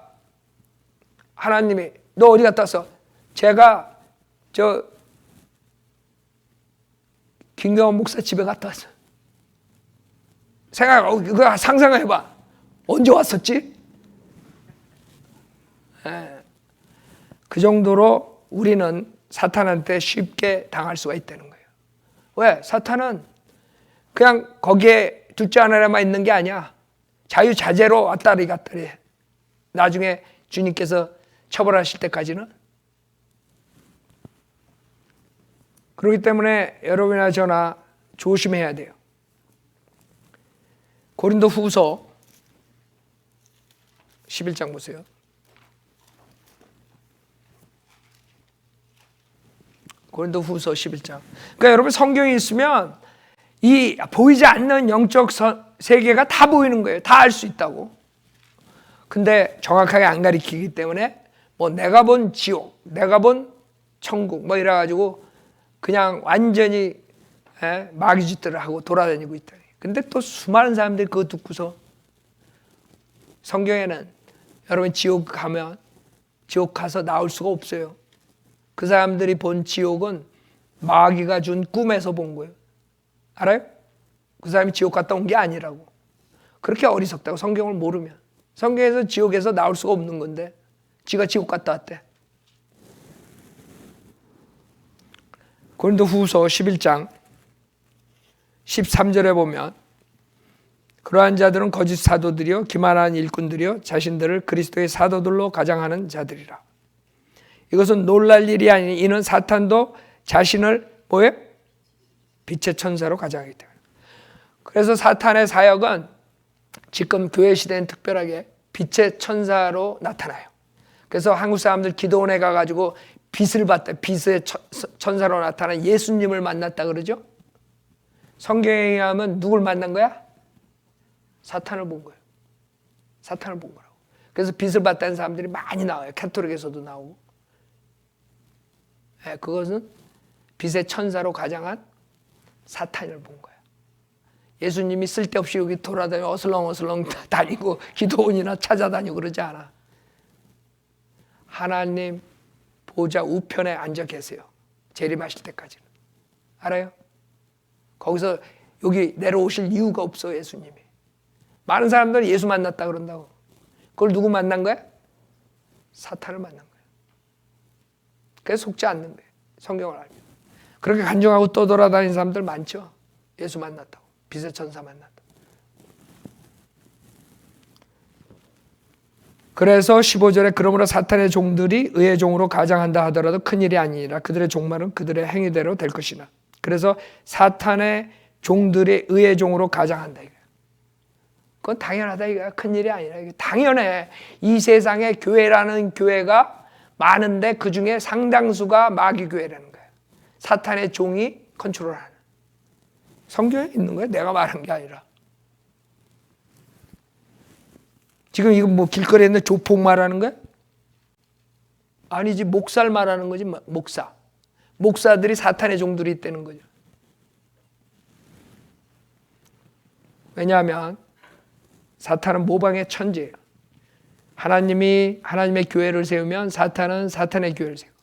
Speaker 1: 하나님이 너 어디 갔다 왔어? 제가 저 김경원 목사 집에 갔다 왔어. 그거 상상해봐. 언제 왔었지? 그 정도로 우리는 사탄한테 쉽게 당할 수가 있다는 거예요. 왜? 사탄은 그냥 거기에 둘째 하나에만 있는 게 아니야. 자유자재로 왔다리 갔다리 해. 나중에 주님께서 처벌하실 때까지는. 그렇기 때문에 여러분이나 저나 조심해야 돼요. 고린도 후서 11장 보세요. 고린도 후서 11장. 그러니까 여러분 성경이 있으면 이 보이지 않는 영적 세계가 다 보이는 거예요. 다 알 수 있다고. 근데 정확하게 안 가리키기 때문에 뭐 내가 본 지옥, 내가 본 천국 뭐 이래가지고 그냥 완전히 마귀짓들을 하고 돌아다니고 있다. 근데 또 수많은 사람들이 그거 듣고서 성경에는 여러분 지옥 가면 지옥 가서 나올 수가 없어요. 그 사람들이 본 지옥은 마귀가 준 꿈에서 본 거예요. 알아요? 그 사람이 지옥 갔다 온 게 아니라고. 그렇게 어리석다고 성경을 모르면. 성경에서 지옥에서 나올 수가 없는 건데 지가 지옥 갔다 왔대. 고린도 후서 11장 13절에 보면 그러한 자들은 거짓 사도들이요 기만한 일꾼들이요 자신들을 그리스도의 사도들로 가장하는 자들이라. 이것은 놀랄 일이 아니니 이는 사탄도 자신을 뭐예요? 빛의 천사로 가장하기 때문에. 그래서 사탄의 사역은 지금 교회 시대는 특별하게 빛의 천사로 나타나요. 그래서 한국 사람들 기도원에 가가지고 빛을 봤다. 빛의 천사로 나타난 예수님을 만났다 그러죠. 성경에 의하면 누굴 만난 거야? 사탄을 본 거예요. 사탄을 본 거라고. 그래서 빛을 봤다는 사람들이 많이 나와요. 카톨릭에서도 나오고. 그것은 빛의 천사로 가장한 사탄을 본 거예요. 예수님이 쓸데없이 여기 돌아다니고 어슬렁어슬렁 다니고 기도원이나 찾아다니고 그러지 않아. 하나님 보좌 우편에 앉아 계세요. 재림하실 때까지는. 알아요? 거기서 여기 내려오실 이유가 없어 예수님이. 많은 사람들은 예수 만났다 그런다고. 그걸 누구 만난 거야? 사탄을 만난 거야. 그래서 속지 않는 거예요. 성경을 알면. 그렇게 간증하고 떠돌아다니는 사람들 많죠. 예수 만났다고, 빛의 천사 만났다고. 그래서 15절에 그러므로 사탄의 종들이 의의 종으로 가장한다 하더라도 큰일이 아니니라. 그들의 종말은 그들의 행위대로 될 것이나. 그래서 사탄의 종들이 의의 종으로 가장한다. 그건 당연하다. 이거 큰일이 아니라. 이거 당연해. 이 세상에 교회라는 교회가 많은데 그 중에 상당수가 마귀 교회라는 거예요. 사탄의 종이 컨트롤하는. 성경에 있는 거예요. 내가 말한 게 아니라. 지금 이거 뭐 길거리에 있는 조폭 말하는 거야? 아니지, 목사를 말하는 거지. 목사. 목사들이 사탄의 종들이 있다는 거죠. 왜냐하면 사탄은 모방의 천재예요. 하나님이 하나님의 교회를 세우면 사탄은 사탄의 교회를 세우고,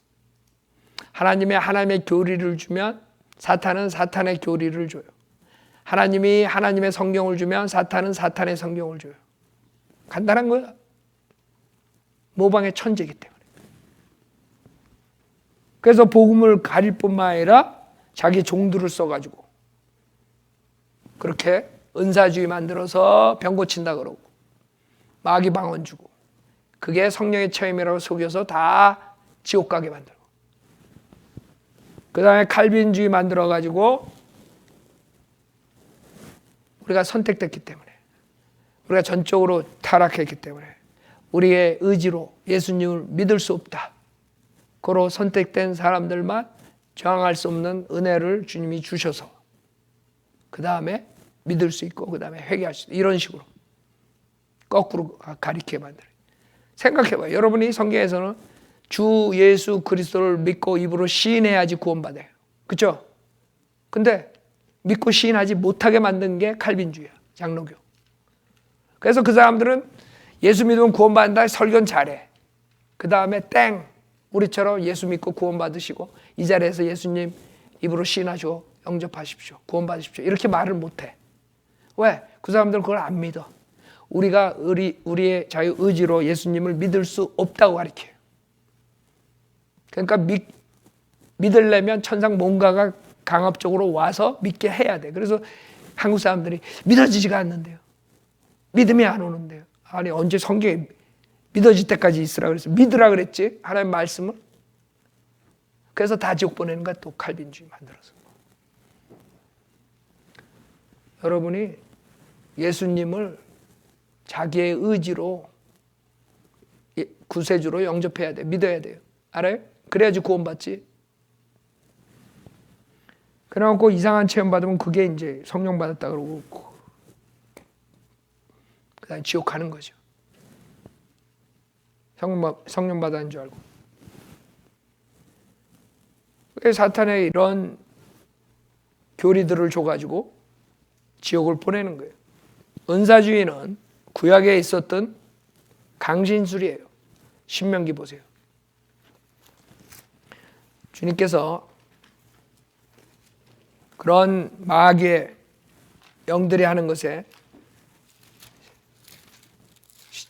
Speaker 1: 하나님이 하나님의 교리를 주면 사탄은 사탄의 교리를 줘요. 하나님이 하나님의 성경을 주면 사탄은 사탄의 성경을 줘요. 간단한 거야. 모방의 천재이기 때문에. 그래서 복음을 가릴 뿐만 아니라 자기 종들을 써가지고 그렇게 은사주의 만들어서 병 고친다 그러고 마귀 방언 주고, 그게 성령의 체험이라고 속여서 다 지옥 가게 만들고, 그 다음에 칼빈주의 만들어가지고 우리가 선택됐기 때문에, 우리가 전적으로 타락했기 때문에 우리의 의지로 예수님을 믿을 수 없다. 그로 선택된 사람들만 저항할 수 없는 은혜를 주님이 주셔서 그 다음에 믿을 수 있고 그 다음에 회개할 수 있고, 이런 식으로 거꾸로 가리키게 만들어요. 생각해봐요. 여러분이 성경에서는 주 예수 그리스도를 믿고 입으로 시인해야지 구원받아요. 그렇죠? 근데 믿고 시인하지 못하게 만든 게 칼빈주의야. 장로교. 그래서 그 사람들은 예수 믿으면 구원받는다, 설교는 잘해. 그 다음에 땡! 우리처럼 예수 믿고 구원받으시고 이 자리에서 예수님 입으로 시인하시고 영접하십시오, 구원받으십시오, 이렇게 말을 못해. 왜? 그 사람들은 그걸 안 믿어. 우리가 우리의 자유 의지로 예수님을 믿을 수 없다고 가르쳐요. 그러니까 믿으려면 천상 뭔가가 강압적으로 와서 믿게 해야 돼. 그래서 한국 사람들이 믿어지지가 않는데요. 믿음이 안 오는데요. 아니, 언제 성경에 믿어질 때까지 있으라 그랬어. 믿으라 그랬지, 하나님 말씀을. 그래서 다 지옥 보내는 거야. 또 칼빈주의 만들어서. 여러분이 예수님을 자기의 의지로 구세주로 영접해야 돼. 믿어야 돼요. 알아요? 그래야지 구원받지. 그래갖고 이상한 체험 받으면 그게 이제 성령 받았다 그러고 그다음에 지옥 가는 거죠. 성령 받았는 줄 알고. 그래서 사탄의 이런 교리들을 줘가지고 지옥을 보내는 거예요. 은사주의는 구약에 있었던 강신술이에요. 신명기 보세요. 주님께서 그런 마귀의 영들이 하는 것에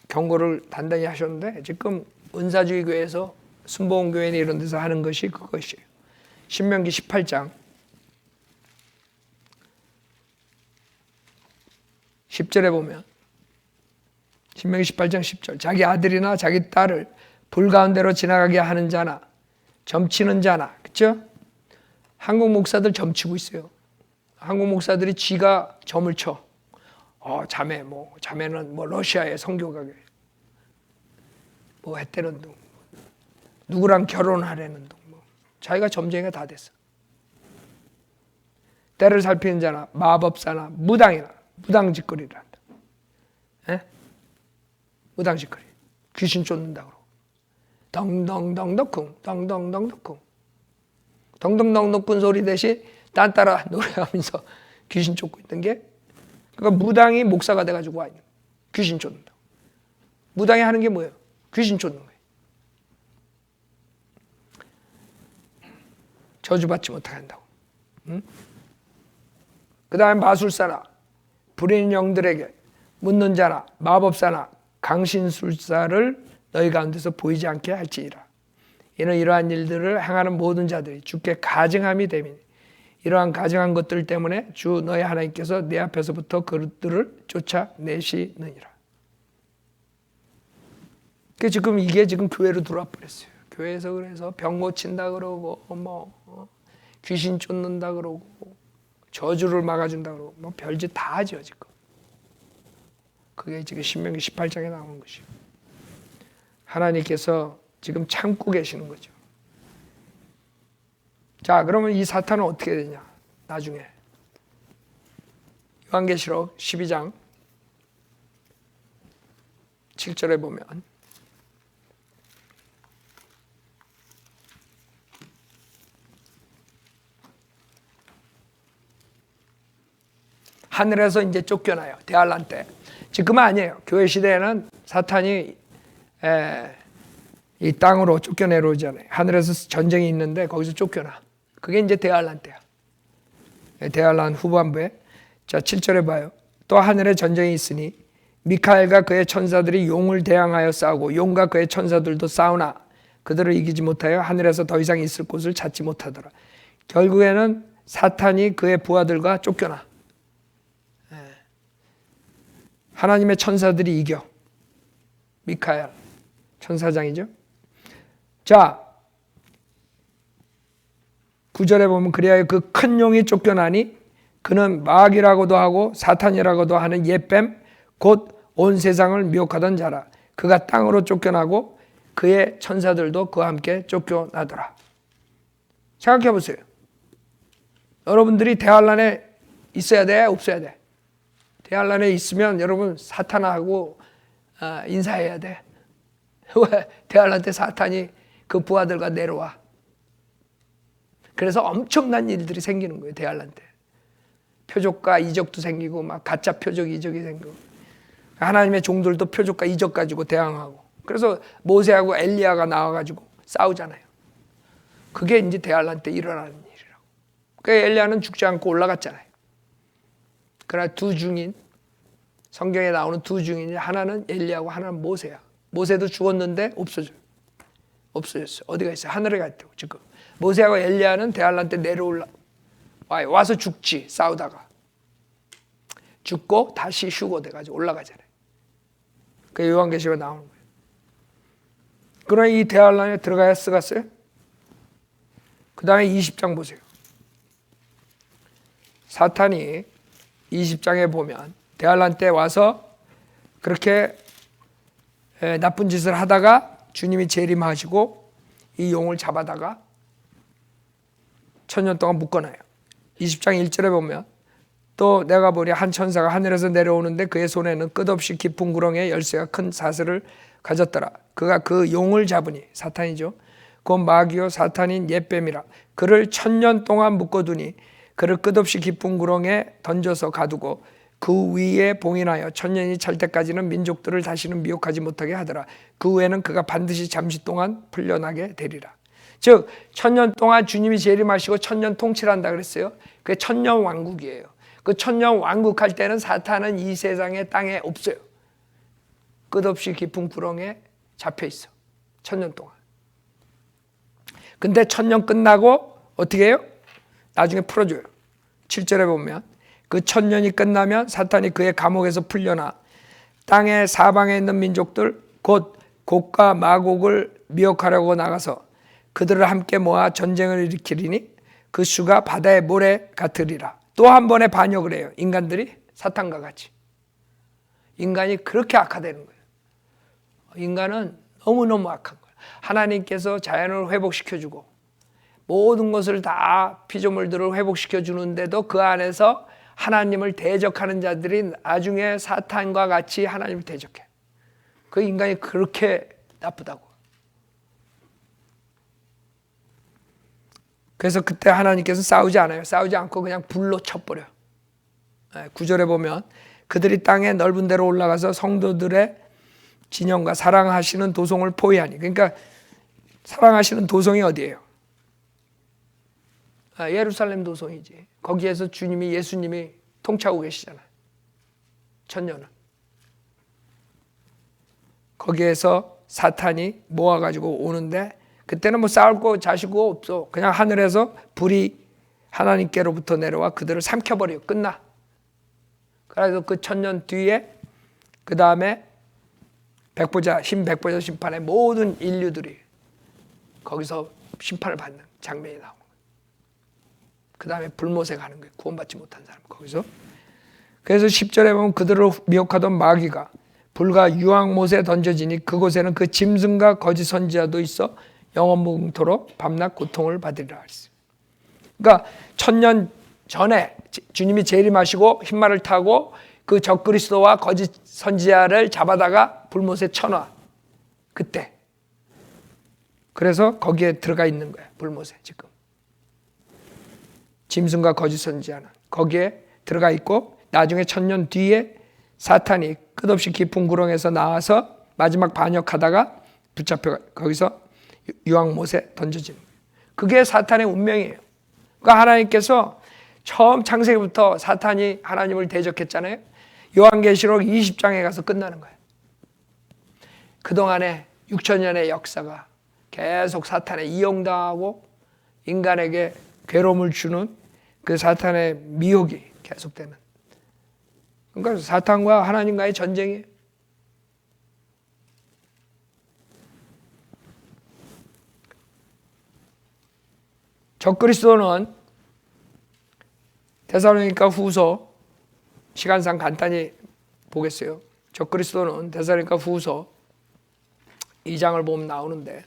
Speaker 1: 경고를 단단히 하셨는데, 지금 은사주의 교회에서 순복음교회 이런 데서 하는 것이 그것이에요. 신명기 18장 10절에 보면, 신명기 18장 10절, 자기 아들이나 자기 딸을 불 가운데로 지나가게 하는 자나 점치는 자나, 그렇죠? 한국 목사들 점치고 있어요. 한국 목사들이 지가 점을 쳐. 자매는 러시아의 선교가 했다는 둥, 누구랑 결혼하려는 둥, 자기가 점쟁이가 다 됐어. 때를 살피는 자나 마법사나 무당이나 무당짓거리를 한다. 에? 무당짓거리, 귀신 쫓는다 그러고, 덩덩덩덕쿵 덩덩덩덕쿵, 덩덩덩덕쿵 소리 대신 딴 따라 노래하면서 귀신 쫓고 있던 게, 그러니까 무당이 목사가 돼가지고 와 있는, 귀신 쫓는다. 무당이 하는 게 뭐예요? 귀신 쫓는 거예요. 저주받지 못하게 한다고. 응? 그 다음에 마술사나 불인 영들에게 묻는 자나 마법사나 강신술사를 너희 가운데서 보이지 않게 할지니라. 이는 이러한 일들을 행하는 모든 자들이 주께 가증함이 되니 이러한 가증한 것들 때문에 주 너희 하나님께서 내 앞에서부터 그들을 쫓아내시느니라. 지금 이게 지금 교회로 들어와 버렸어요. 교회에서 그래서 병 고친다 그러고 귀신 쫓는다 그러고 저주를 막아준다 그러고 별짓 다 하죠 지금. 그게 지금 신명기 18장에 나오는 것이요. 하나님께서 지금 참고 계시는 거죠. 자, 그러면 이 사탄은 어떻게 되냐? 나중에 요한계시록 12장 7절에 보면 하늘에서 이제 쫓겨나요. 대환란 때. 지금은 아니에요. 교회 시대에는 사탄이 이 땅으로 쫓겨내려오잖아요. 하늘에서 전쟁이 있는데 거기서 쫓겨나. 그게 이제 대환란 때야. 대환란 후반부에. 자, 7절에 봐요. 또 하늘에 전쟁이 있으니 미카엘과 그의 천사들이 용을 대항하여 싸우고 용과 그의 천사들도 싸우나 그들을 이기지 못하여 하늘에서 더 이상 있을 곳을 찾지 못하더라. 결국에는 사탄이 그의 부하들과 쫓겨나. 하나님의 천사들이 이겨. 미카엘 천사장이죠. 자, 9절에 보면 그리하여 그 큰 용이 쫓겨나니 그는 마귀라고도 하고 사탄이라고도 하는 옛뱀 곧 온 세상을 미혹하던 자라. 그가 땅으로 쫓겨나고 그의 천사들도 그와 함께 쫓겨나더라. 생각해 보세요. 여러분들이 대환란에 있어야 돼? 없어야 돼? 대환란에 있으면 여러분 사탄하고 인사해야 돼. 왜? 대환란 때 사탄이 그 부하들과 내려와. 그래서 엄청난 일들이 생기는 거예요. 대환란 때. 표적과 이적도 생기고 막 가짜 표적 이적이 생기고 하나님의 종들도 표적과 이적 가지고 대항하고 그래서 모세하고 엘리야가 나와가지고 싸우잖아요. 그게 이제 대환란 때 일어나는 일이라고. 그 엘리야는 죽지 않고 올라갔잖아요. 그러나 두 중인 성경에 나오는 두 중인 하나는 엘리야고 하나는 모세야. 모세도 죽었는데 없어졌어요. 어디가 있어요? 하늘에 가 있다고 지금. 모세하고 엘리야는 대환란 때 내려올라 와서 죽지 싸우다가 죽고 다시 휴거돼가지고 올라가잖아요. 그 요한계시가 나오는 거예요. 그러나 이 대환란에 들어가야 쓰갔어요. 그 다음에 20장 보세요. 사탄이 20장에 보면 대환란 때 와서 그렇게 나쁜 짓을 하다가 주님이 재림하시고 이 용을 잡아다가 1000년 동안 묶어놔요. 20장 1절에 보면 또 내가 보니 한 천사가 하늘에서 내려오는데 그의 손에는 끝없이 깊은 구렁에 열쇠가 큰 사슬을 가졌더라. 그가 그 용을 잡으니 사탄이죠. 곧 마귀요 사탄인 옛뱀이라. 그를 1000년 동안 묶어두니 그를 끝없이 깊은 구렁에 던져서 가두고 그 위에 봉인하여 1000년이 찰 때까지는 민족들을 다시는 미혹하지 못하게 하더라. 그 후에는 그가 반드시 잠시 동안 풀려나게 되리라. 즉 1000년 동안 주님이 재림하시고 1000년 통치를 한다 그랬어요. 그게 1000년 왕국이에요. 그 1000년 왕국할 때는 사탄은 이 세상에 땅에 없어요. 끝없이 깊은 구렁에 잡혀 있어. 1000년 동안. 근데 1000년 끝나고 어떻게 해요? 나중에 풀어줘요. 7절에 보면 그 1000년이 끝나면 사탄이 그의 감옥에서 풀려나 땅의 사방에 있는 민족들 곧 곡과 마곡을 미혹하려고 나가서 그들을 함께 모아 전쟁을 일으키리니 그 수가 바다의 모래 같으리라. 또 한 번의 반역을 해요. 인간들이 사탄과 같이. 인간이 그렇게 악화되는 거예요. 인간은 너무너무 악한 거예요. 하나님께서 자연을 회복시켜주고 모든 것을 다 피조물들을 회복시켜주는데도 그 안에서 하나님을 대적하는 자들이 나중에 사탄과 같이 하나님을 대적해. 그 인간이 그렇게 나쁘다고. 그래서 그때 하나님께서 싸우지 않아요. 싸우지 않고 그냥 불로 쳐버려. 9절에 보면 그들이 땅의 넓은 데로 올라가서 성도들의 진영과 사랑하시는 도성을 포위하니. 그러니까 사랑하시는 도성이 어디예요? 예루살렘 도성이지. 거기에서 주님이 예수님이 통치하고 계시잖아요. 1000년을. 거기에서 사탄이 모아가지고 오는데 그때는 뭐 싸울 거 자시고 없어. 그냥 하늘에서 불이 하나님께로부터 내려와 그들을 삼켜버려. 끝나. 그래서 그 1000년 뒤에 그 다음에 백보자 심판의 모든 인류들이 거기서 심판을 받는 장면이 나오는 거예요. 그 다음에 불못에 가는 거예요. 구원받지 못한 사람 거기서. 그래서 10절에 보면 그들을 미혹하던 마귀가 불과 유황못에 던져지니 그곳에는 그 짐승과 거짓 선지자도 있어 영원무궁토록 밤낮 고통을 받으리라 했어요. 그러니까 1000년 전에 주님이 재림하시고 흰말을 타고 그 적그리스도와 거짓 선지자를 잡아다가 불못에 쳐놔. 그때. 그래서 거기에 들어가 있는 거야. 불못에 지금. 짐승과 거짓 선지자는 거기에 들어가 있고 나중에 1000년 뒤에 사탄이 끝없이 깊은 구렁에서 나와서 마지막 반역하다가 붙잡혀 거기서 유황못에 던져지는 거예요. 그게 사탄의 운명이에요. 그러니까 하나님께서 처음 창세기부터 사탄이 하나님을 대적했잖아요. 요한계시록 20장에 가서 끝나는 거예요. 그동안에 6000년의 역사가 계속 사탄에 이용당하고 인간에게 괴로움을 주는 그 사탄의 미혹이 계속되는. 그러니까 사탄과 하나님과의 전쟁이에요. 적그리스도는 데살로니가 후서 시간상 간단히 보겠어요. 적그리스도는 데살로니가 후서 2장을 보면 나오는데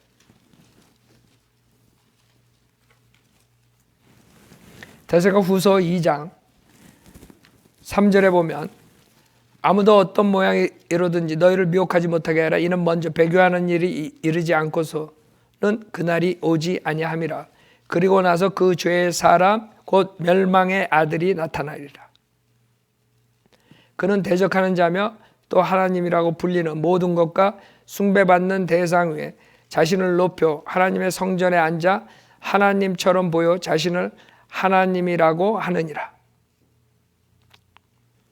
Speaker 1: 데살로니가 후서 2장 3절에 보면 아무도 어떤 모양이 이루든지 너희를 미혹하지 못하게 하라. 이는 먼저 배교하는 일이 이르지 않고서는 그날이 오지 아니함이라. 그리고 나서 그 죄의 사람 곧 멸망의 아들이 나타나리라. 그는 대적하는 자며 또 하나님이라고 불리는 모든 것과 숭배받는 대상 위에 자신을 높여 하나님의 성전에 앉아 하나님처럼 보여 자신을 하나님이라고 하느니라.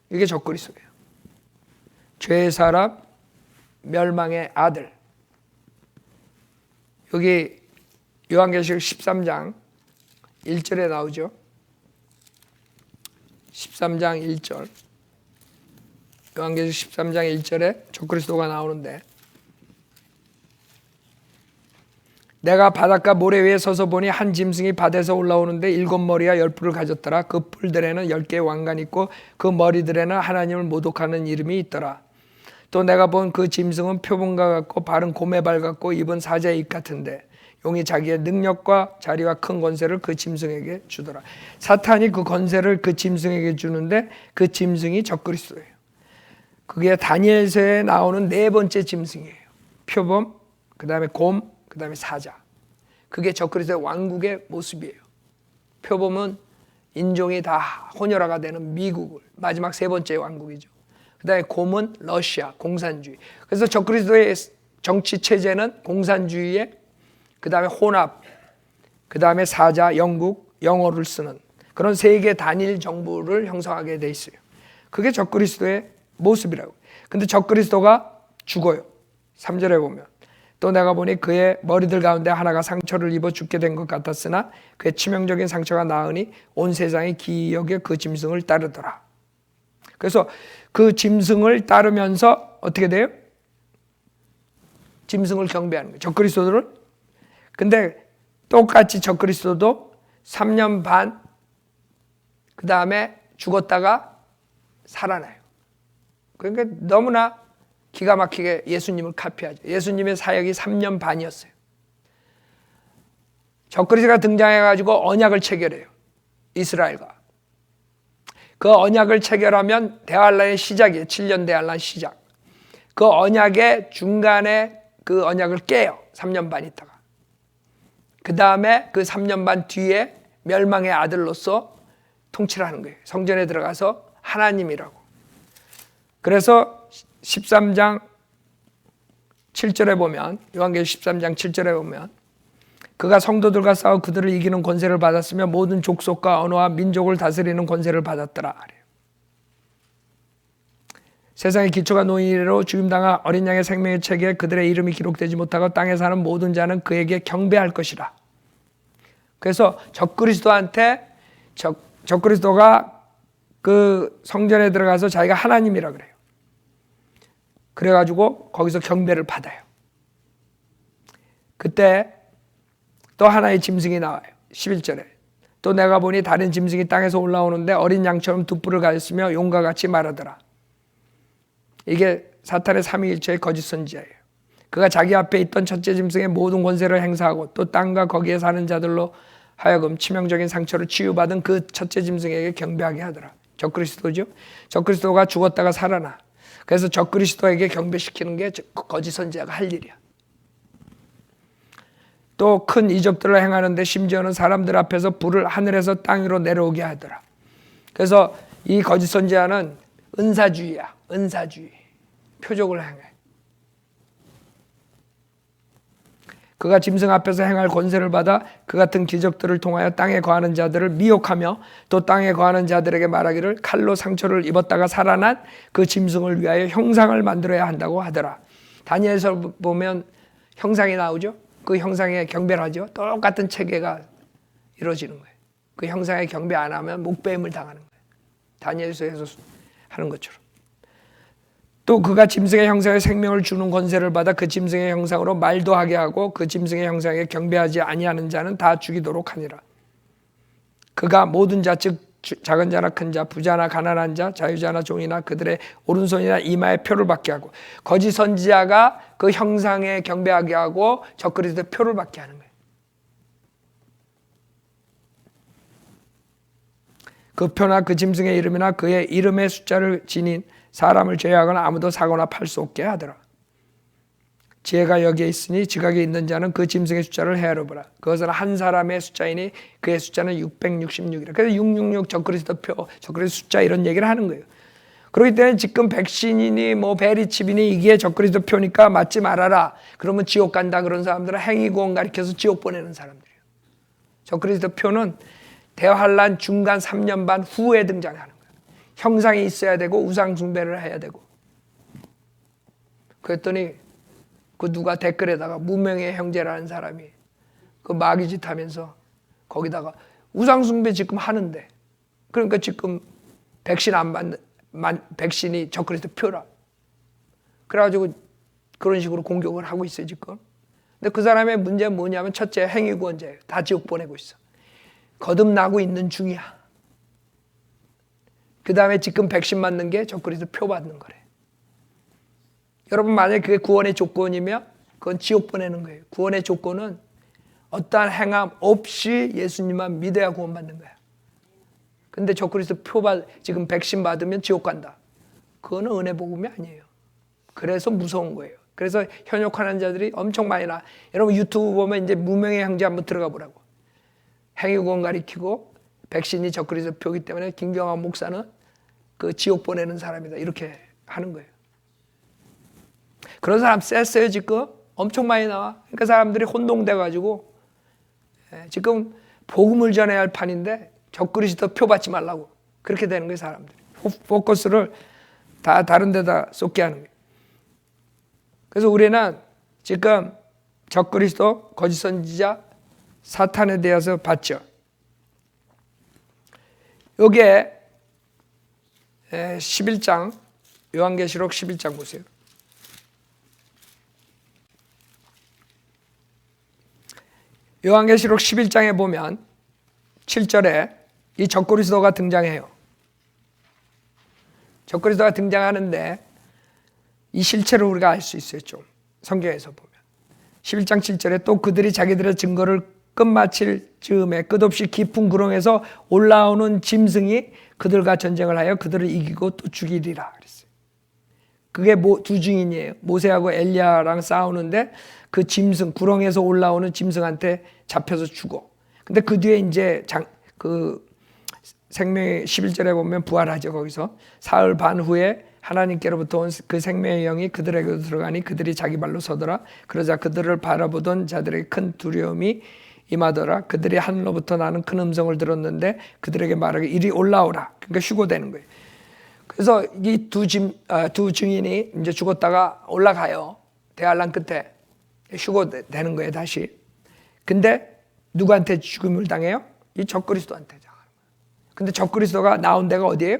Speaker 1: 이게 적그리스도예요. 죄의 사람, 멸망의 아들. 여기 요한계시록 13장 1절에 나오죠. 13장 1절. 요한계시록 13장 1절에 적그리스도가 나오는데 내가 바닷가 모래 위에 서서 보니 한 짐승이 바다에서 올라오는데 7머리와 10뿔을 가졌더라. 그 뿔들에는 10개의 왕관이 있고 그 머리들에는 하나님을 모독하는 이름이 있더라. 또 내가 본 그 짐승은 표범과 같고 발은 곰의 발 같고 입은 사자의 입 같은데 용이 자기의 능력과 자리와 큰 권세를 그 짐승에게 주더라. 사탄이 그 권세를 그 짐승에게 주는데 그 짐승이 적그리스도예요. 그게 다니엘서에 나오는 네 번째 짐승이에요. 표범, 그 다음에 곰, 그 다음에 사자. 그게 적그리스도의 왕국의 모습이에요. 표범은 인종이 다 혼혈화가 되는 미국을 마지막 세 번째 왕국이죠. 그 다음에 곰은 러시아, 공산주의. 그래서 적그리스도의 정치 체제는 공산주의에 그 다음에 혼합, 그 다음에 사자, 영국, 영어를 쓰는 그런 세계 단일 정부를 형성하게 돼 있어요. 그게 적그리스도의 모습이라고. 근데 적그리스도가 죽어요. 3절에 보면 또 내가 보니 그의 머리들 가운데 하나가 상처를 입어 죽게 된 것 같았으나 그의 치명적인 상처가 나으니 온 세상이 기억에 그 짐승을 따르더라. 그래서 그 짐승을 따르면서 어떻게 돼요? 짐승을 경배하는 거예요. 적그리스도를. 근데 똑같이 적그리스도도 3년 반 그 다음에 죽었다가 살아나요. 그러니까 너무나 기가 막히게 예수님을 카피하죠. 예수님의 사역이 3년 반이었어요. 적그리스도가 등장해가지고 언약을 체결해요. 이스라엘과. 그 언약을 체결하면 대환란의 시작이에요. 7년 대환란 시작. 그 언약의 중간에 그 언약을 깨요. 3년 반 있다가. 그 다음에 그 3년 반 뒤에 멸망의 아들로서 통치를 하는 거예요. 성전에 들어가서 하나님이라고. 그래서 13장 7절에 보면 요한계시록 13장 7절에 보면 그가 성도들과 싸워 그들을 이기는 권세를 받았으며 모든 족속과 언어와 민족을 다스리는 권세를 받았더라. 세상의 기초가 놓인 이래로 죽임당한 어린 양의 생명의 책에 그들의 이름이 기록되지 못하고 땅에 사는 모든 자는 그에게 경배할 것이라. 그래서 적그리스도한테 적그리스도가 그 성전에 들어가서 자기가 하나님이라 그래요. 그래가지고 거기서 경배를 받아요. 그때 또 하나의 짐승이 나와요. 11절에 또 내가 보니 다른 짐승이 땅에서 올라오는데 어린 양처럼 두 뿔을 가졌으며 용과 같이 말하더라. 이게 사탄의 삼위일체의 거짓 선지자예요. 그가 자기 앞에 있던 첫째 짐승의 모든 권세를 행사하고 또 땅과 거기에 사는 자들로 하여금 치명적인 상처를 치유받은 그 첫째 짐승에게 경배하게 하더라. 적그리스도죠. 적그리스도가 죽었다가 살아나. 그래서 적그리스도에게 경배시키는 게 거짓 선지자가 할 일이야. 또 큰 이적들을 행하는데 심지어는 사람들 앞에서 불을 하늘에서 땅 위로 내려오게 하더라. 그래서 이 거짓 선지자는 은사주의야. 은사주의. 표적을 행해. 그가 짐승 앞에서 행할 권세를 받아 그 같은 기적들을 통하여 땅에 거하는 자들을 미혹하며 또 땅에 거하는 자들에게 말하기를 칼로 상처를 입었다가 살아난 그 짐승을 위하여 형상을 만들어야 한다고 하더라. 다니엘서 보면 형상이 나오죠. 그 형상에 경배를 하죠. 똑같은 체계가 이루어지는 거예요. 그 형상에 경배 안 하면 목배임을 당하는 거예요. 다니엘서에서 하는 것처럼. 또 그가 짐승의 형상에 생명을 주는 권세를 받아 그 짐승의 형상으로 말도 하게 하고 그 짐승의 형상에 경배하지 아니하는 자는 다 죽이도록 하니라. 그가 모든 자 즉 작은 자나 큰 자, 부자나 가난한 자, 자유자나 종이나 그들의 오른손이나 이마에 표를 받게 하고 거짓 선지자가 그 형상에 경배하게 하고 적그리스도의 표를 받게 하는 거예요. 그 표나 그 짐승의 이름이나 그의 이름의 숫자를 지닌 사람을 제외하거나 아무도 사거나 팔 수 없게 하더라. 지혜가 여기에 있으니 지각에 있는 자는 그 짐승의 숫자를 헤아려보라. 그것은 한 사람의 숫자이니 그의 숫자는 666이라. 그래서 666 적그리스도 표, 적그리스도 숫자 이런 얘기를 하는 거예요. 그렇기 때문에 지금 백신이니 뭐 베리칩이니 이게 적그리스도 표니까 맞지 말아라. 그러면 지옥 간다. 그런 사람들은 행위구원 가리켜서 지옥 보내는 사람들이에요. 적그리스도 표는 대환란 중간 3년 반 후에 등장하는 거예요. 형상이 있어야 되고 우상 숭배를 해야 되고. 그랬더니 그 누가 댓글에다가 무명의 형제라는 사람이 그 마귀짓 하면서 거기다가 우상 숭배 지금 하는데 그러니까 지금 백신 안 받는 백신이 적그리스도 표라. 그래가지고 그런 식으로 공격을 하고 있어요 지금. 근데 그 사람의 문제는 뭐냐면 첫째 행위구원자예요. 다 지옥 보내고 있어. 거듭나고 있는 중이야. 그 다음에 지금 백신 맞는 게 적그리스도 표 받는 거래. 여러분 만약에 그게 구원의 조건이면 그건 지옥 보내는 거예요. 구원의 조건은 어떠한 행함 없이 예수님만 믿어야 구원받는 거야. 근데 적그리스도 지금 백신 받으면 지옥 간다. 그거는 은혜 복음이 아니에요. 그래서 무서운 거예요. 그래서 현역하는 자들이 엄청 많이 나. 여러분 유튜브 보면 이제 무명의 형제 한번 들어가 보라고. 행위구원 가리키고 백신이 적그리스도 표기 때문에 김경환 목사는 그 지옥 보내는 사람이다. 이렇게 하는 거예요. 그런 사람 셌어요 지금. 엄청 많이 나와. 그러니까 사람들이 혼동돼가지고 지금 복음을 전해야 할 판인데 적그리스도 표 받지 말라고 그렇게 되는 거예요 사람들이. 포커스를 다 다른 데다 쏟게 하는 거예요. 그래서 우리는 지금 적그리스도, 거짓 선지자, 사탄에 대해서 봤죠. 여기에 11장 요한계시록 11장 보세요. 요한계시록 11장에 보면 7절에 이 적그리스도가 등장해요. 적그리스도가 등장하는데 이 실체를 우리가 알 수 있어요. 좀 성경에서 보면 11장 7절에 또 그들이 자기들의 증거를 끝마칠 즈음에 끝없이 깊은 구렁에서 올라오는 짐승이 그들과 전쟁을 하여 그들을 이기고 또 죽이리라 그랬어요. 그게 두 증인이에요. 모세하고 엘리야랑 싸우는데 그 짐승, 구렁에서 올라오는 짐승한테 잡혀서 죽어. 근데 그 뒤에 이제 생명의 11절에 보면 부활하죠. 거기서 사흘 반 후에 하나님께로부터 온 그 생명의 영이 그들에게로 들어가니 그들이 자기 발로 서더라. 그러자 그들을 바라보던 자들에게 큰 두려움이 임하더라. 그들이 하늘로부터 나는 큰 음성을 들었는데 그들에게 말하기 이리 올라오라. 그러니까 휴고되는 거예요. 그래서 이 두 증인이 이제 죽었다가 올라가요. 대환란 끝에 휴거되는 거예요, 다시. 근데 누구한테 죽음을 당해요? 이 적그리스도한테. 근데 적그리스도가 나온 데가 어디예요?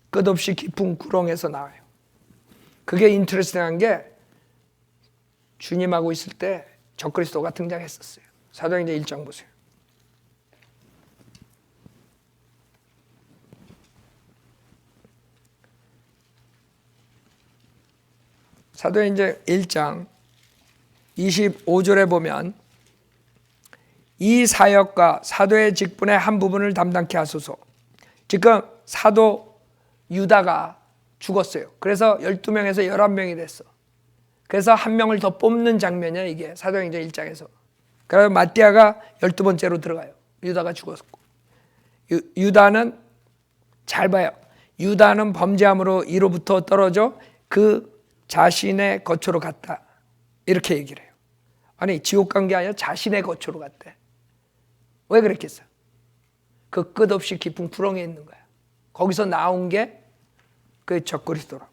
Speaker 1: 끝없이 깊은 구렁에서 나와요. 그게 인트레스팅한 게 주님하고 있을 때 적그리스도가 등장했었어요. 사도행전 1장 보세요. 사도행전 1장 25절에 보면 이 사역과 사도의 직분의 한 부분을 담당케 하소서. 지금 사도 유다가 죽었어요. 그래서 12명에서 11명이 됐어. 그래서 한 명을 더 뽑는 장면이야, 이게 사도행전 1장에서. 그래서 마띠아가 12번째로 들어가요. 유다가 죽었고. 유다는 잘 봐요. 유다는 범죄함으로 이로부터 떨어져 그 자신의 거처로 갔다. 이렇게 얘기를 해요. 아니, 지옥 간 게 아니라 자신의 거처로 갔대. 왜 그랬겠어? 그 끝없이 깊은 구렁에 있는 거야. 거기서 나온 게 그 적그리스도라고.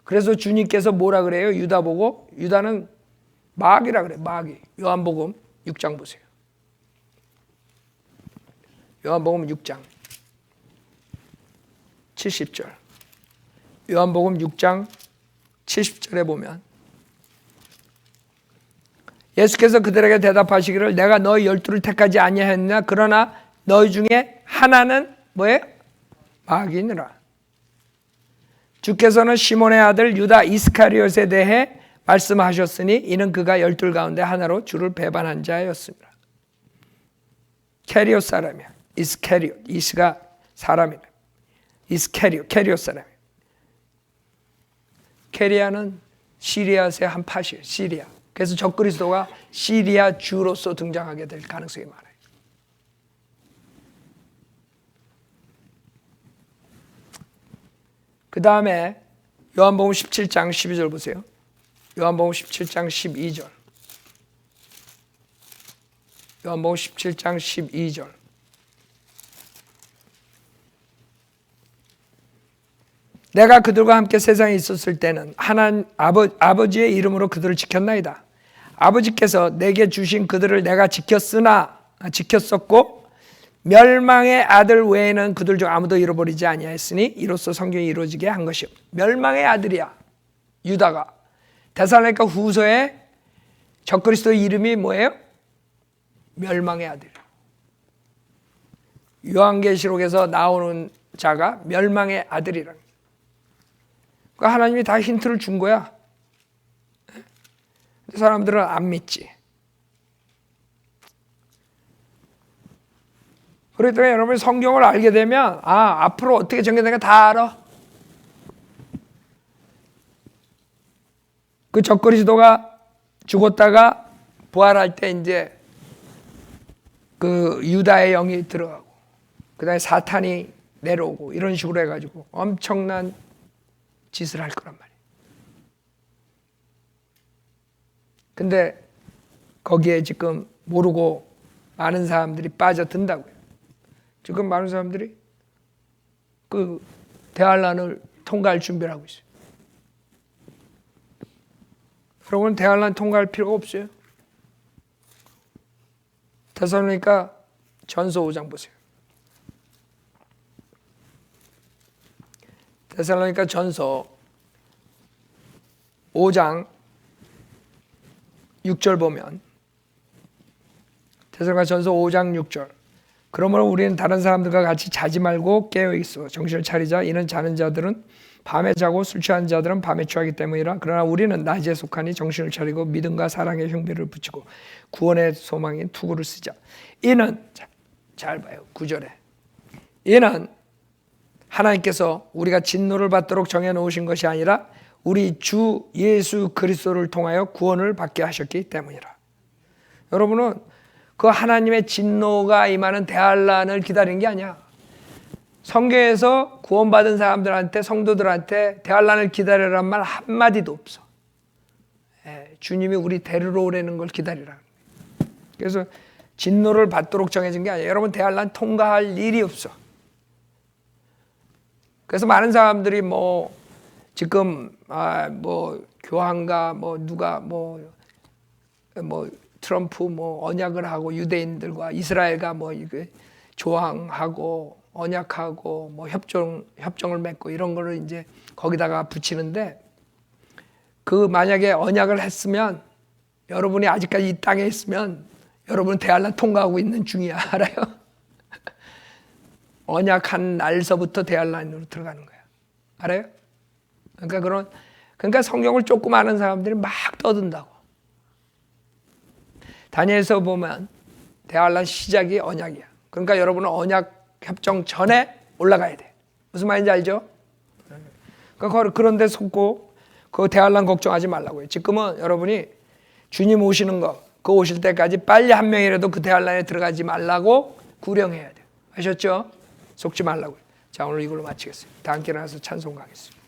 Speaker 1: 그래서 주님께서 뭐라 그래요? 유다 보고, 유다는 마귀라 그래, 마귀. 요한복음 6장 보세요. 요한복음 6장 70절. 요한복음 6장 70절에 보면 예수께서 그들에게 대답하시기를 내가 너희 12를 택하지 아니하였느냐 그러나 너희 중에 하나는 뭐예요? 마귀니라. 주께서는 시몬의 아들 유다 이스카리ot에 대해 말씀하셨으니 이는 그가 12 가운데 하나로 주를 배반한 자였습니다. 캐리옷 사람이야. 이스카리ot. 이스가 사람이다. 이스카리ot. 캐리옷 사람이야. 캐리아는 시리아의 한 파시예요. 시리아. 그래서 적그리스도가 시리아 주로서 등장하게 될 가능성이 많아요. 그 다음에 요한복음 17장 12절 보세요. 요한복음 17장 12절. 요한복음 17장 12절. 내가 그들과 함께 세상에 있었을 때는 하나님 아버지의 이름으로 그들을 지켰나이다. 아버지께서 내게 주신 그들을 내가 지켰었고 멸망의 아들 외에는 그들 중 아무도 잃어버리지 아니하였으니 이로써 성경이 이루어지게 한 것이요. 멸망의 아들이야. 유다가. 데살로니가 후서에 적그리스도의 이름이 뭐예요? 멸망의 아들. 요한계시록에서 나오는 자가 멸망의 아들이라는 거예요. 그러니까 하나님이 다 힌트를 준 거야. 사람들은 안 믿지. 그러니까 여러분이 성경을 알게 되면 앞으로 어떻게 전개되는가 다 알아. 그 적그리스도가 죽었다가 부활할 때 이제 그 유다의 영이 들어가고 그다음에 사탄이 내려오고 이런 식으로 해가지고 엄청난 짓을 할 거란 말이에요. 근데 거기에 지금 모르고 많은 사람들이 빠져든다고요. 지금 많은 사람들이 그 대환란을 통과할 준비를 하고 있어요. 여러분 대환란 통과할 필요가 없어요. 데살로니가 전서 5장 보세요. 데살로니가 전서 5장 6절 보면 데살로니가 전서 5장 6절 그러므로 우리는 다른 사람들과 같이 자지 말고 깨어 있어 정신을 차리자. 이는 자는 자들은 밤에 자고 술 취한 자들은 밤에 취하기 때문이라. 그러나 우리는 낮에 속하니 정신을 차리고 믿음과 사랑의 흉배를 붙이고 구원의 소망인 투구를 쓰자. 이는 잘 봐요. 9절에 이는 하나님께서 우리가 진노를 받도록 정해놓으신 것이 아니라 우리 주 예수 그리스도를 통하여 구원을 받게 하셨기 때문이라. 여러분은 그 하나님의 진노가 임하는 대환란을 기다리는 게 아니야. 성경에서 구원받은 사람들한테 성도들한테 대환란을 기다리라는 말 한마디도 없어. 주님이 우리 데리러 오라는 걸 기다리라. 그래서 진노를 받도록 정해진 게 아니에요. 여러분 대환란 통과할 일이 없어. 그래서 많은 사람들이 뭐 지금 뭐 교황과 뭐 누가 뭐 트럼프 뭐 언약을 하고 유대인들과 이스라엘과 뭐 이게 조항하고 언약하고 뭐 협정을 맺고 이런 거를 이제 거기다가 붙이는데, 그 만약에 언약을 했으면 여러분이 아직까지 이 땅에 있으면 여러분은 대환란 통과하고 있는 중이야. 알아요? 언약한 날서부터 대환란으로 들어가는 거야. 알아요? 그러니까 성경을 조금 아는 사람들이 막 떠든다고. 다니엘서 보면 대환란 시작이 언약이야. 그러니까 여러분은 언약 협정 전에 올라가야 돼. 무슨 말인지 알죠? 그러니까 그런 데 속고 그 대환란 걱정하지 말라고요. 지금은 여러분이 주님 오시는 거, 그 오실 때까지 빨리 한 명이라도 그 대환란에 들어가지 말라고 구령해야 돼요. 아셨죠? 속지 말라고요. 자, 오늘 이걸로 마치겠습니다. 다 함께 나와서 찬송 가겠습니다.